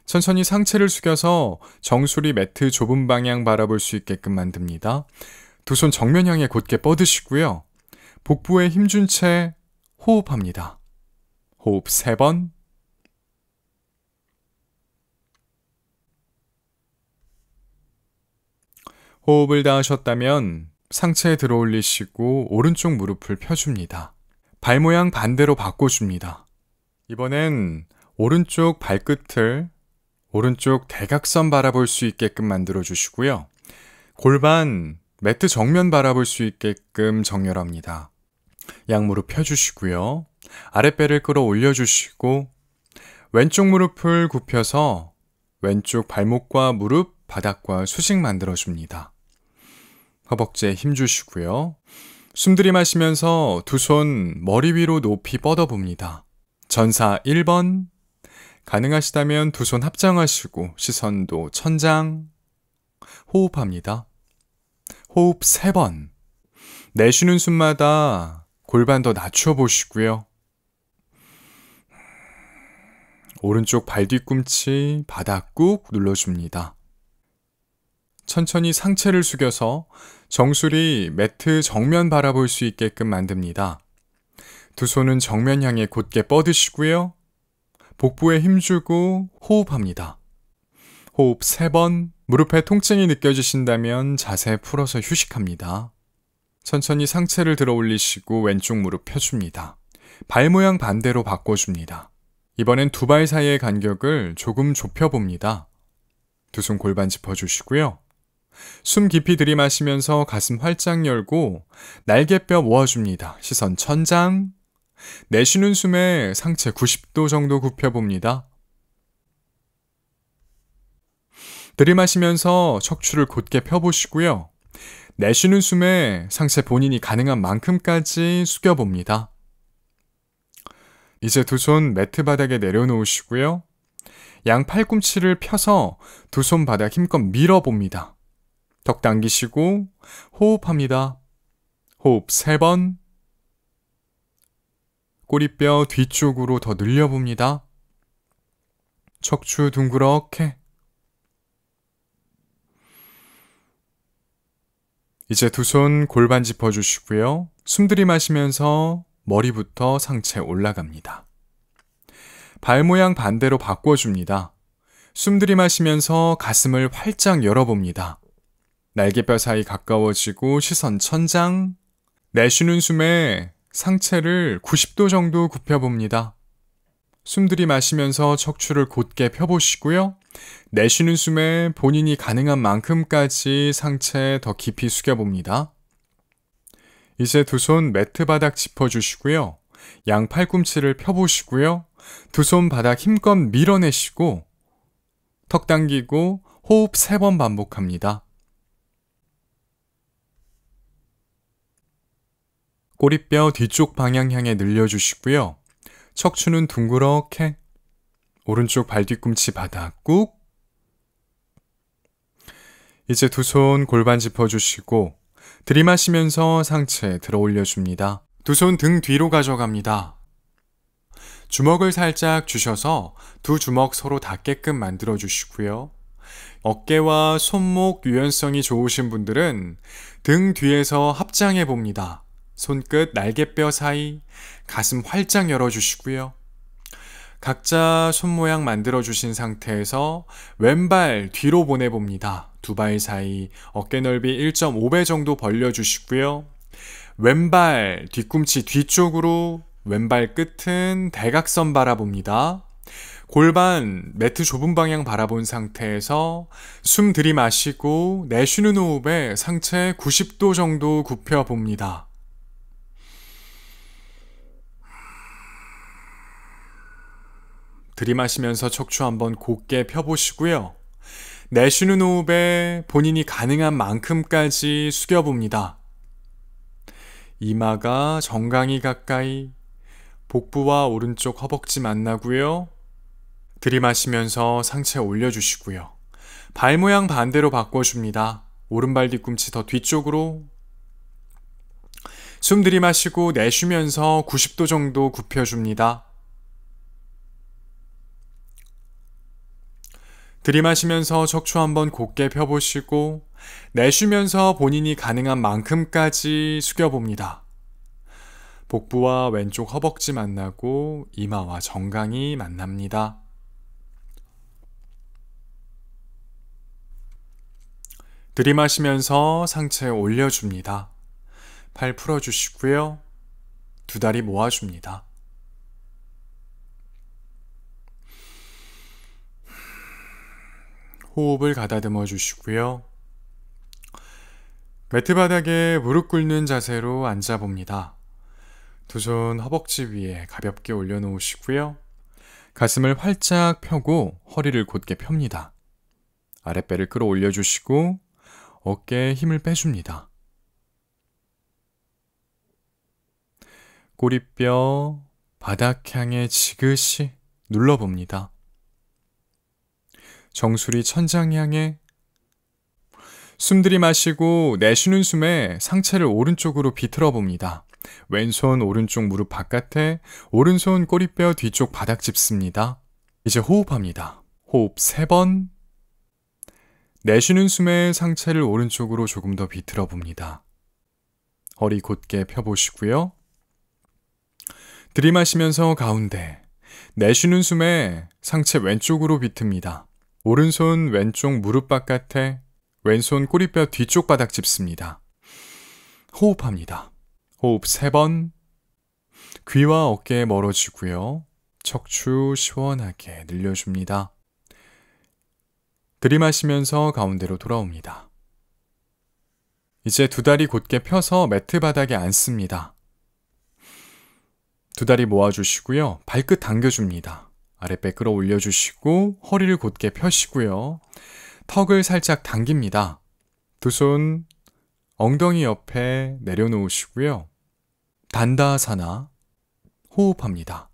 천천히 상체를 숙여서 정수리 매트 좁은 방향 바라볼 수 있게끔 만듭니다. 두 손 정면 향해 곧게 뻗으시고요. 복부에 힘준 채 호흡합니다. 호흡 3번. 호흡을 다 하셨다면 상체에 들어 올리시고 오른쪽 무릎을 펴줍니다. 발 모양 반대로 바꿔줍니다. 이번엔 오른쪽 발끝을 오른쪽 대각선 바라볼 수 있게끔 만들어 주시고요. 골반 매트 정면 바라볼 수 있게끔 정렬합니다. 양무릎 펴주시고요. 아랫배를 끌어올려 주시고 왼쪽 무릎을 굽혀서 왼쪽 발목과 무릎, 바닥과 수직 만들어줍니다. 허벅지에 힘 주시고요. 숨 들이마시면서 두 손 머리 위로 높이 뻗어봅니다. 전사 1번. 가능하시다면 두 손 합장하시고 시선도 천장. 호흡합니다. 호흡 3번. 내쉬는 숨마다 골반 더 낮춰보시고요. 오른쪽 발 뒤꿈치 바닥 꾹 눌러줍니다. 천천히 상체를 숙여서 정수리 매트 정면 바라볼 수 있게끔 만듭니다. 두 손은 정면 향해 곧게 뻗으시고요. 복부에 힘주고 호흡합니다. 호흡 3번. 무릎에 통증이 느껴지신다면 자세 풀어서 휴식합니다. 천천히 상체를 들어 올리시고 왼쪽 무릎 펴줍니다. 발 모양 반대로 바꿔줍니다. 이번엔 두 발 사이의 간격을 조금 좁혀봅니다. 두 손 골반 짚어주시고요. 숨 깊이 들이마시면서 가슴 활짝 열고 날개뼈 모아줍니다. 시선 천장. 내쉬는 숨에 상체 90도 정도 굽혀봅니다. 들이마시면서 척추를 곧게 펴보시고요. 내쉬는 숨에 상체 본인이 가능한 만큼까지 숙여봅니다. 이제 두 손 매트 바닥에 내려놓으시고요. 양 팔꿈치를 펴서 두 손 바닥 힘껏 밀어봅니다. 턱 당기시고 호흡합니다. 호흡 3번. 꼬리뼈 뒤쪽으로 더 늘려봅니다. 척추 둥그렇게. 이제 두 손 골반 짚어주시고요. 숨 들이마시면서 머리부터 상체 올라갑니다. 발 모양 반대로 바꿔줍니다. 숨 들이마시면서 가슴을 활짝 열어봅니다. 날개뼈 사이 가까워지고 시선 천장. 내쉬는 숨에 상체를 90도 정도 굽혀봅니다. 숨 들이마시면서 척추를 곧게 펴보시고요. 내쉬는 숨에 본인이 가능한 만큼까지 상체 더 깊이 숙여봅니다. 이제 두 손 매트 바닥 짚어주시고요. 양 팔꿈치를 펴보시고요. 두 손 바닥 힘껏 밀어내시고 턱 당기고 호흡 3번 반복합니다. 꼬리뼈 뒤쪽 방향 향해 늘려주시고요. 척추는 둥그렇게. 오른쪽 발 뒤꿈치 바닥 꾹. 이제 두 손 골반 짚어주시고 들이마시면서 상체 들어 올려줍니다. 두 손 등 뒤로 가져갑니다. 주먹을 살짝 주셔서 두 주먹 서로 닿게끔 만들어 주시고요. 어깨와 손목 유연성이 좋으신 분들은 등 뒤에서 합장해 봅니다. 손끝 날개뼈 사이 가슴 활짝 열어주시고요. 각자 손 모양 만들어 주신 상태에서 왼발 뒤로 보내봅니다. 두 발 사이 어깨 넓이 1.5배 정도 벌려주시고요. 왼발 뒤꿈치 뒤쪽으로 왼발 끝은 대각선 바라봅니다. 골반 매트 좁은 방향 바라본 상태에서 숨 들이마시고 내쉬는 호흡에 상체 90도 정도 굽혀봅니다. 들이마시면서 척추 한번 곧게 펴보시고요. 내쉬는 호흡에 본인이 가능한 만큼까지 숙여봅니다. 이마가 정강이 가까이, 복부와 오른쪽 허벅지 만나고요. 들이마시면서 상체 올려주시고요. 발 모양 반대로 바꿔줍니다. 오른발 뒤꿈치 더 뒤쪽으로. 숨 들이마시고 내쉬면서 90도 정도 굽혀줍니다. 들이마시면서 척추 한번 곧게 펴보시고 내쉬면서 본인이 가능한 만큼까지 숙여봅니다. 복부와 왼쪽 허벅지 만나고 이마와 정강이 만납니다. 들이마시면서 상체 올려줍니다. 팔 풀어주시고요. 두 다리 모아줍니다. 호흡을 가다듬어 주시고요. 매트 바닥에 무릎 꿇는 자세로 앉아봅니다. 두 손 허벅지 위에 가볍게 올려놓으시고요. 가슴을 활짝 펴고 허리를 곧게 펴니다. 아랫배를 끌어올려 주시고 어깨에 힘을 빼줍니다. 꼬리뼈 바닥 향해 지그시 눌러봅니다. 정수리 천장 향해 숨 들이마시고 내쉬는 숨에 상체를 오른쪽으로 비틀어 봅니다. 왼손 오른쪽 무릎 바깥에, 오른손 꼬리뼈 뒤쪽 바닥 짚습니다. 이제 호흡합니다. 호흡 3번. 내쉬는 숨에 상체를 오른쪽으로 조금 더 비틀어 봅니다. 허리 곧게 펴보시고요. 들이마시면서 가운데, 내쉬는 숨에 상체 왼쪽으로 비틉니다. 오른손 왼쪽 무릎 바깥에, 왼손 꼬리뼈 뒤쪽 바닥 짚습니다. 호흡합니다. 호흡 3번. 귀와 어깨 멀어지고요. 척추 시원하게 늘려줍니다. 들이마시면서 가운데로 돌아옵니다. 이제 두 다리 곧게 펴서 매트 바닥에 앉습니다. 두 다리 모아주시고요. 발끝 당겨줍니다. 아랫배 끌어올려주시고 허리를 곧게 펴시고요. 턱을 살짝 당깁니다. 두 손 엉덩이 옆에 내려놓으시고요. 단다아사나 호흡합니다.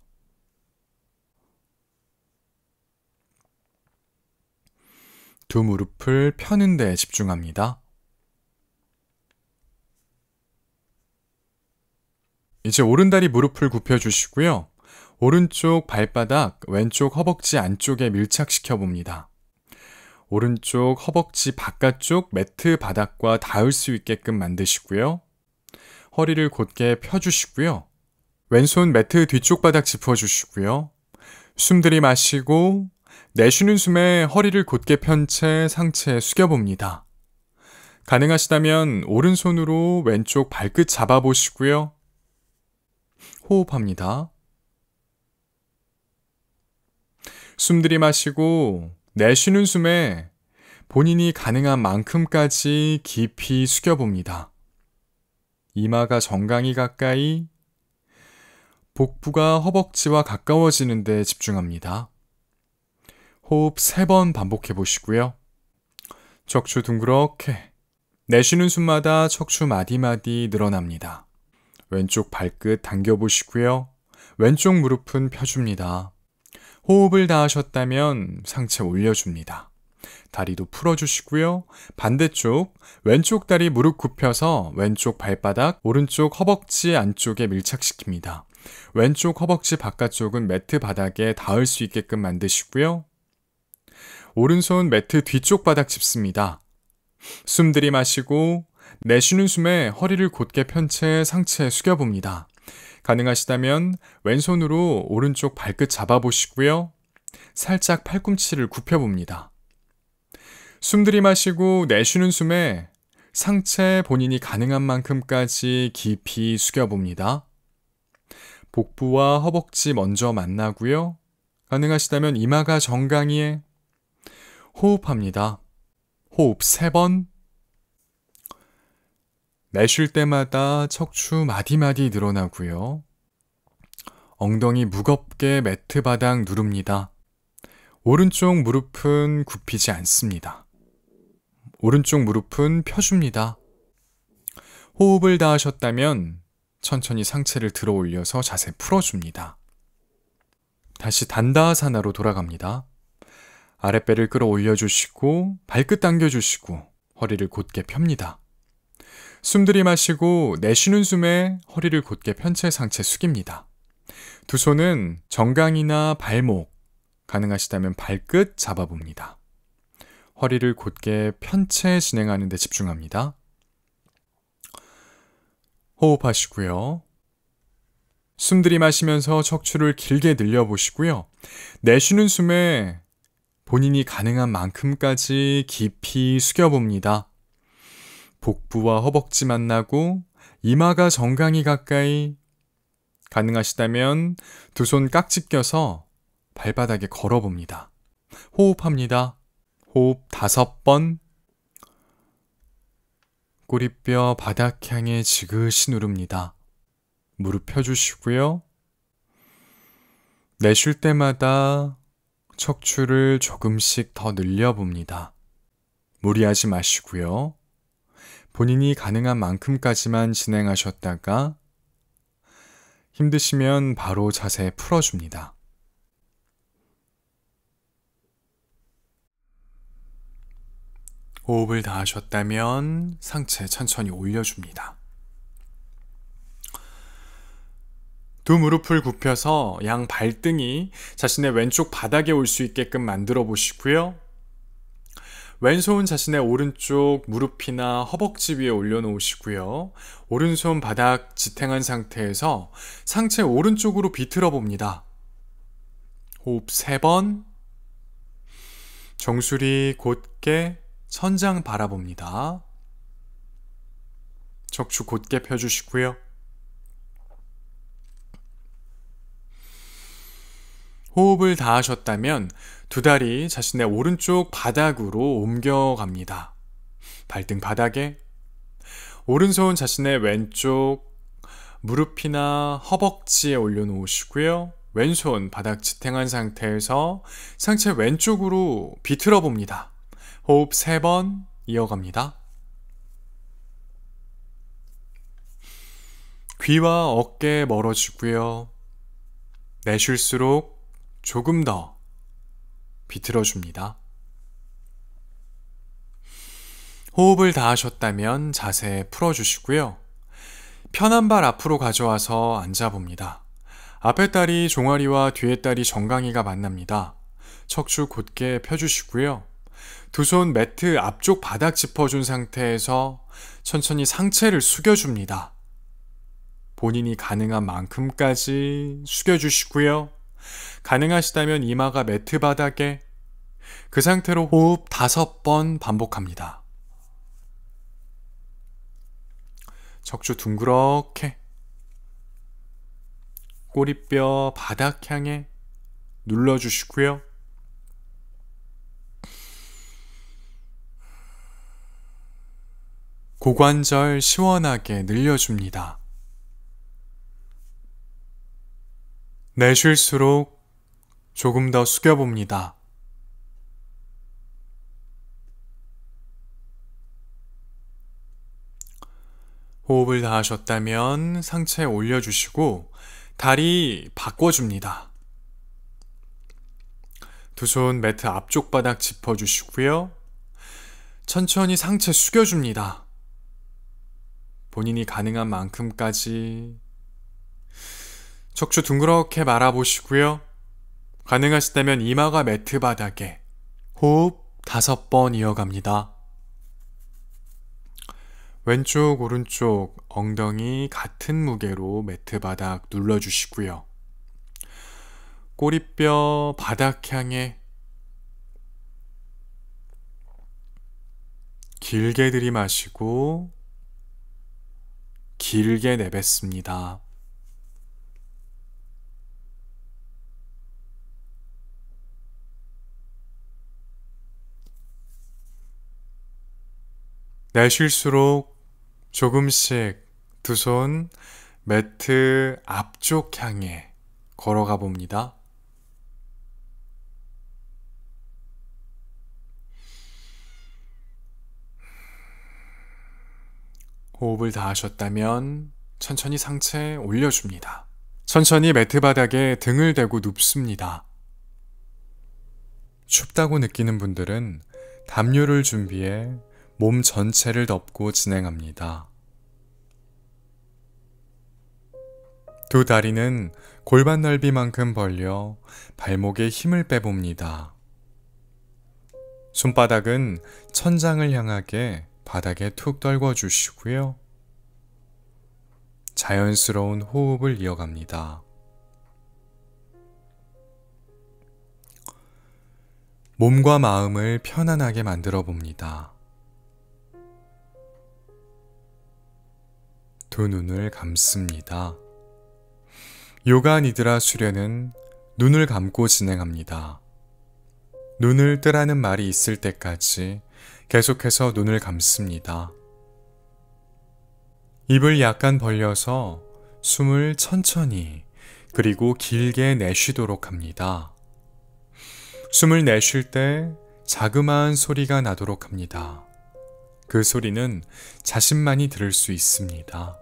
두 무릎을 펴는 데 집중합니다. 이제 오른다리 무릎을 굽혀주시고요. 오른쪽 발바닥, 왼쪽 허벅지 안쪽에 밀착시켜 봅니다. 오른쪽 허벅지 바깥쪽 매트 바닥과 닿을 수 있게끔 만드시고요. 허리를 곧게 펴주시고요. 왼손 매트 뒤쪽 바닥 짚어주시고요. 숨 들이마시고 내쉬는 숨에 허리를 곧게 편 채 상체 숙여봅니다. 가능하시다면 오른손으로 왼쪽 발끝 잡아보시고요. 호흡합니다. 숨 들이마시고 내쉬는 숨에 본인이 가능한 만큼까지 깊이 숙여봅니다. 이마가 정강이 가까이, 복부가 허벅지와 가까워지는 데 집중합니다. 호흡 3번 반복해 보시고요. 척추 둥그렇게, 내쉬는 숨마다 척추 마디마디 늘어납니다. 왼쪽 발끝 당겨보시고요. 왼쪽 무릎은 펴줍니다. 호흡을 다 하셨다면 상체 올려줍니다. 다리도 풀어주시고요. 반대쪽 왼쪽 다리 무릎 굽혀서 왼쪽 발바닥, 오른쪽 허벅지 안쪽에 밀착시킵니다. 왼쪽 허벅지 바깥쪽은 매트 바닥에 닿을 수 있게끔 만드시고요. 오른손 매트 뒤쪽 바닥 짚습니다. 숨 들이마시고 내쉬는 숨에 허리를 곧게 편 채 상체 숙여봅니다. 가능하시다면 왼손으로 오른쪽 발끝 잡아보시고요. 살짝 팔꿈치를 굽혀봅니다. 숨 들이마시고 내쉬는 숨에 상체 본인이 가능한 만큼까지 깊이 숙여봅니다. 복부와 허벅지 먼저 만나고요. 가능하시다면 이마가 정강이에 호흡합니다. 호흡 3번. 내쉴 때마다 척추 마디마디 늘어나고요. 엉덩이 무겁게 매트 바닥 누릅니다. 오른쪽 무릎은 굽히지 않습니다. 오른쪽 무릎은 펴줍니다. 호흡을 다 하셨다면 천천히 상체를 들어 올려서 자세 풀어줍니다. 다시 단다아사나로 돌아갑니다. 아랫배를 끌어올려 주시고 발끝 당겨주시고 허리를 곧게 펴니다. 숨 들이마시고 내쉬는 숨에 허리를 곧게 편 채 상체 숙입니다. 두 손은 정강이나 발목, 가능하시다면 발끝 잡아봅니다. 허리를 곧게 편 채 진행하는 데 집중합니다. 호흡하시고요. 숨 들이마시면서 척추를 길게 늘려보시고요. 내쉬는 숨에 본인이 가능한 만큼까지 깊이 숙여봅니다. 복부와 허벅지 만나고 이마가 정강이 가까이, 가능하시다면 두 손 깍지 껴서 발바닥에 걸어봅니다. 호흡합니다. 호흡 5번. 꼬리뼈 바닥 향해 지그시 누릅니다. 무릎 펴주시고요. 내쉴 때마다 척추를 조금씩 더 늘려봅니다. 무리하지 마시고요. 본인이 가능한 만큼까지만 진행하셨다가 힘드시면 바로 자세 풀어줍니다. 호흡을 다 하셨다면 상체 천천히 올려줍니다. 두 무릎을 굽혀서 양 발등이 자신의 왼쪽 바닥에 올 수 있게끔 만들어 보시고요. 왼손 자신의 오른쪽 무릎이나 허벅지 위에 올려놓으시고요. 오른손 바닥 지탱한 상태에서 상체 오른쪽으로 비틀어 봅니다. 호흡 3번. 정수리 곧게 천장 바라봅니다. 척추 곧게 펴주시고요. 호흡을 다 하셨다면 두 다리 자신의 오른쪽 바닥으로 옮겨갑니다. 발등 바닥에 오른손 자신의 왼쪽 무릎이나 허벅지에 올려놓으시고요. 왼손 바닥 지탱한 상태에서 상체 왼쪽으로 비틀어 봅니다. 호흡 3번 이어갑니다. 귀와 어깨 멀어지고요. 내쉴수록 조금 더 비틀어줍니다. 호흡을 다 하셨다면 자세 풀어주시고요. 편한 발 앞으로 가져와서 앉아봅니다. 앞에 다리 종아리와 뒤에 다리 정강이가 만납니다. 척추 곧게 펴주시고요. 두 손 매트 앞쪽 바닥 짚어준 상태에서 천천히 상체를 숙여줍니다. 본인이 가능한 만큼까지 숙여주시고요. 가능하시다면 이마가 매트 바닥에, 그 상태로 호흡 5번 반복합니다. 척추 둥그렇게, 꼬리뼈 바닥 향해 눌러주시고요. 고관절 시원하게 늘려줍니다. 내쉴수록 조금 더 숙여봅니다. 호흡을 다 하셨다면 상체 올려주시고 다리 바꿔줍니다. 두 손 매트 앞쪽 바닥 짚어주시고요. 천천히 상체 숙여줍니다. 본인이 가능한 만큼까지 척추 둥그렇게 말아보시고요. 가능하시다면 이마가 매트 바닥에, 호흡 5번 이어갑니다. 왼쪽 오른쪽 엉덩이 같은 무게로 매트 바닥 눌러주시고요. 꼬리뼈 바닥 향해 길게 들이마시고 길게 내뱉습니다. 내쉴수록 조금씩 두 손 매트 앞쪽 향해 걸어가 봅니다. 호흡을 다 하셨다면 천천히 상체 올려줍니다. 천천히 매트 바닥에 등을 대고 눕습니다. 춥다고 느끼는 분들은 담요를 준비해 몸 전체를 덮고 진행합니다. 두 다리는 골반 넓이만큼 벌려 발목에 힘을 빼봅니다. 손바닥은 천장을 향하게 바닥에 툭 떨궈 주시고요. 자연스러운 호흡을 이어갑니다. 몸과 마음을 편안하게 만들어 봅니다. 두 눈을 감습니다. 요가 니드라 수련은 눈을 감고 진행합니다. 눈을 뜨라는 말이 있을 때까지 계속해서 눈을 감습니다. 입을 약간 벌려서 숨을 천천히 그리고 길게 내쉬도록 합니다. 숨을 내쉴 때 자그마한 소리가 나도록 합니다. 그 소리는 자신만이 들을 수 있습니다.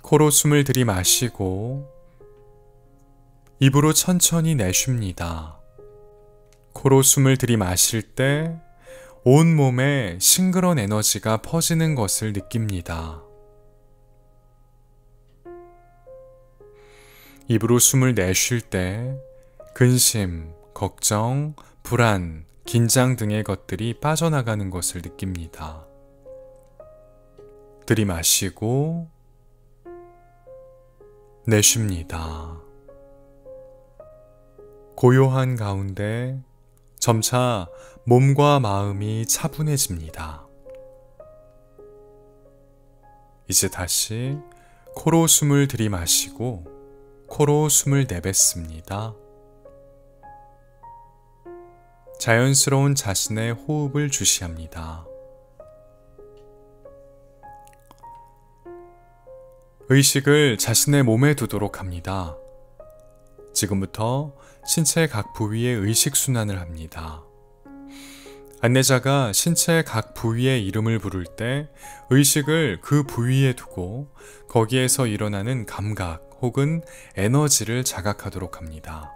코로 숨을 들이마시고 입으로 천천히 내쉽니다. 코로 숨을 들이마실 때 온몸에 싱그러운 에너지가 퍼지는 것을 느낍니다. 입으로 숨을 내쉴 때 근심, 걱정, 불안, 긴장 등의 것들이 빠져나가는 것을 느낍니다. 들이마시고 내쉽니다. 고요한 가운데 점차 몸과 마음이 차분해집니다. 이제 다시 코로 숨을 들이마시고 코로 숨을 내뱉습니다. 자연스러운 자신의 호흡을 주시합니다. 의식을 자신의 몸에 두도록 합니다. 지금부터 신체 각 부위의 의식 순환을 합니다. 안내자가 신체 각 부위의 이름을 부를 때 의식을 그 부위에 두고 거기에서 일어나는 감각 혹은 에너지를 자각하도록 합니다.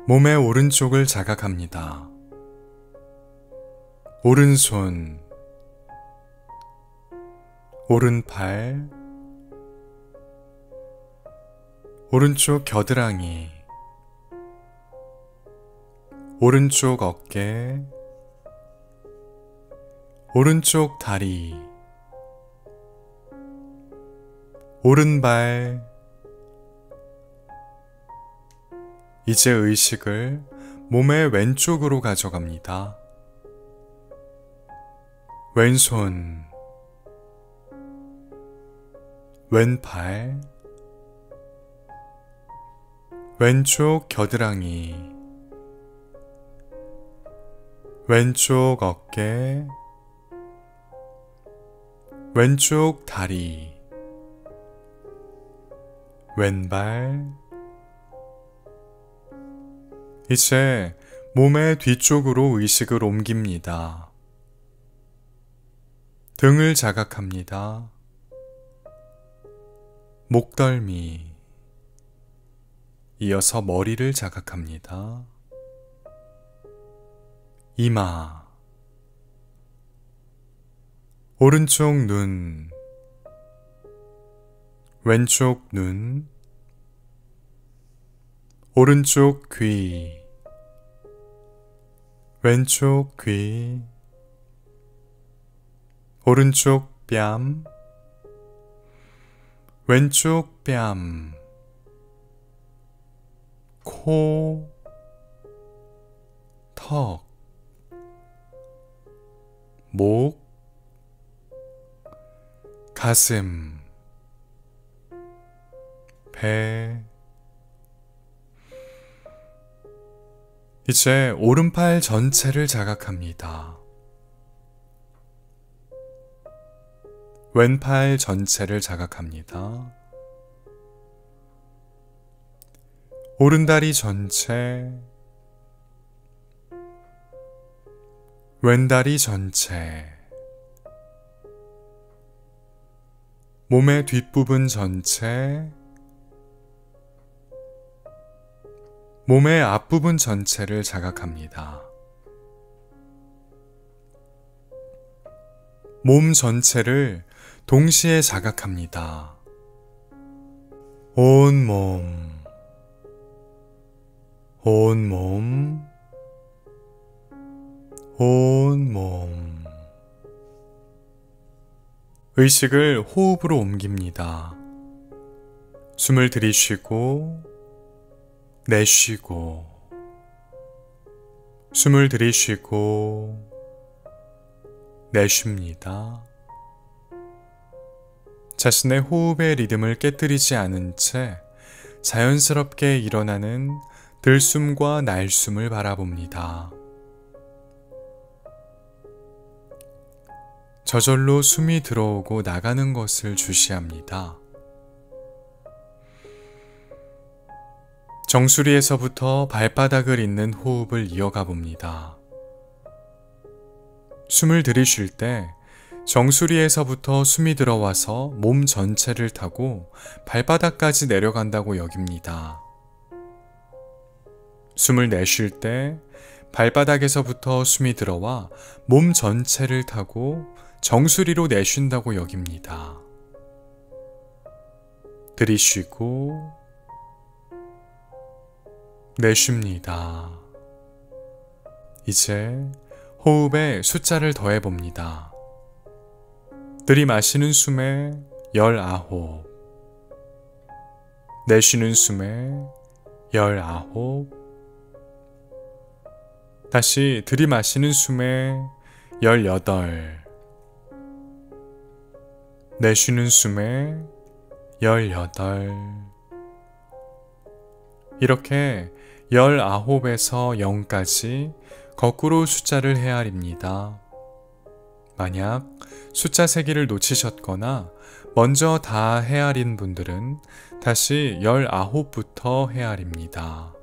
몸의 오른쪽을 자각합니다. 오른손, 오른팔, 오른쪽 겨드랑이, 오른쪽 어깨, 오른쪽 다리, 오른발. 이제 의식을 몸의 왼쪽으로 가져갑니다. 왼손, 왼팔, 왼쪽 겨드랑이, 왼쪽 어깨, 왼쪽 다리, 왼발. 이제 몸의 뒤쪽으로 의식을 옮깁니다. 등을 자각합니다. 목덜미, 이어서 머리를 자각합니다. 이마, 오른쪽 눈, 왼쪽 눈, 오른쪽 귀, 왼쪽 귀, 오른쪽 뺨, 왼쪽 뺨, 코, 턱, 목, 가슴, 배. 이제 오른팔 전체를 자각합니다. 왼팔 전체를 자각합니다. 오른다리 전체, 왼다리 전체, 몸의 뒷부분 전체, 몸의 앞부분 전체를 자각합니다. 몸 전체를 동시에 자각합니다. 온몸, 온몸, 온몸. 의식을 호흡으로 옮깁니다. 숨을 들이쉬고 내쉬고, 숨을 들이쉬고 내쉽니다. 자신의 호흡의 리듬을 깨뜨리지 않은 채 자연스럽게 일어나는 들숨과 날숨을 바라봅니다. 저절로 숨이 들어오고 나가는 것을 주시합니다. 정수리에서부터 발바닥을 잇는 호흡을 이어가 봅니다. 숨을 들이쉴 때 정수리에서부터 숨이 들어와서 몸 전체를 타고 발바닥까지 내려간다고 여깁니다. 숨을 내쉴 때 발바닥에서부터 숨이 들어와 몸 전체를 타고 정수리로 내쉰다고 여깁니다. 들이쉬고 내쉽니다. 이제 호흡에 숫자를 더해봅니다. 들이마시는 숨에 19, 내쉬는 숨에 19, 다시 들이마시는 숨에 18, 내쉬는 숨에 18. 이렇게 19에서 0까지 거꾸로 숫자를 헤아립니다. 만약 숫자 세기를 놓치셨거나 먼저 다 헤아린 분들은 다시 19부터 헤아립니다.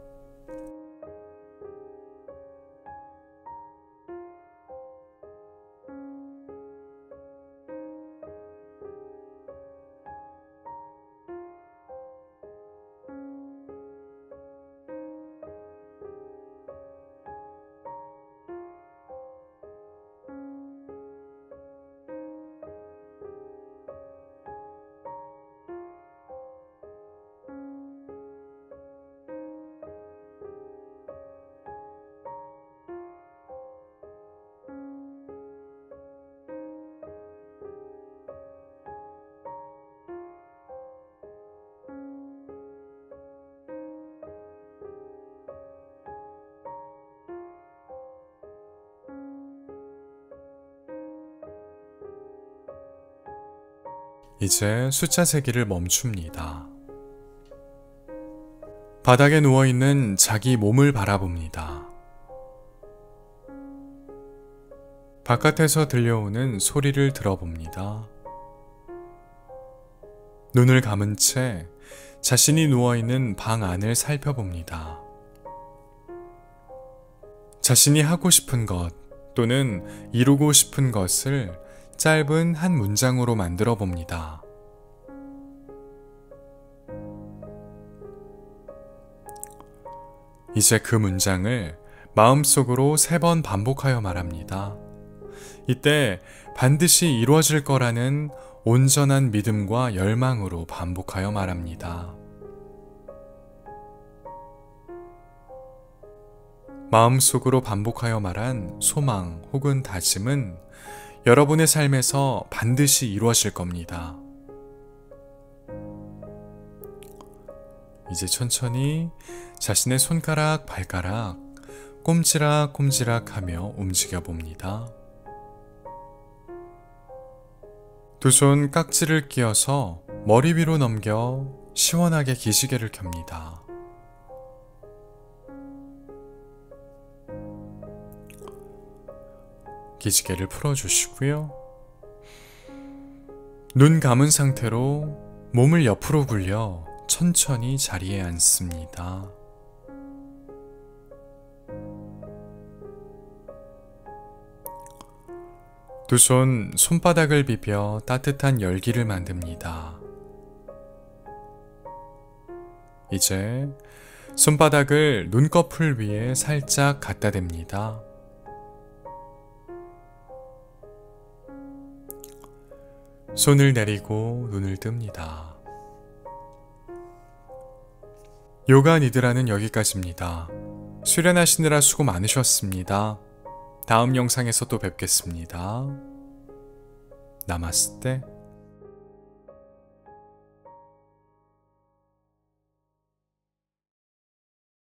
이제 숫자 세기를 멈춥니다. 바닥에 누워있는 자기 몸을 바라봅니다. 바깥에서 들려오는 소리를 들어봅니다. 눈을 감은 채 자신이 누워있는 방 안을 살펴봅니다. 자신이 하고 싶은 것 또는 이루고 싶은 것을 짧은 한 문장으로 만들어 봅니다. 이제 그 문장을 마음속으로 3번 반복하여 말합니다. 이때 반드시 이루어질 거라는 온전한 믿음과 열망으로 반복하여 말합니다. 마음속으로 반복하여 말한 소망 혹은 다짐은 여러분의 삶에서 반드시 이루어질 겁니다. 이제 천천히 자신의 손가락, 발가락 꼼지락꼼지락 하며 움직여 봅니다. 두 손 깍지를 끼워서 머리 위로 넘겨 시원하게 기지개를 켭니다. 기지개를 풀어주시고요. 눈 감은 상태로 몸을 옆으로 굴려 천천히 자리에 앉습니다. 두 손 손바닥을 비벼 따뜻한 열기를 만듭니다. 이제 손바닥을 눈꺼풀 위에 살짝 갖다 댑니다. 손을 내리고 눈을 뜹니다. 요가 니드라는 여기까지입니다. 수련하시느라 수고 많으셨습니다. 다음 영상에서 또 뵙겠습니다. 나마스테.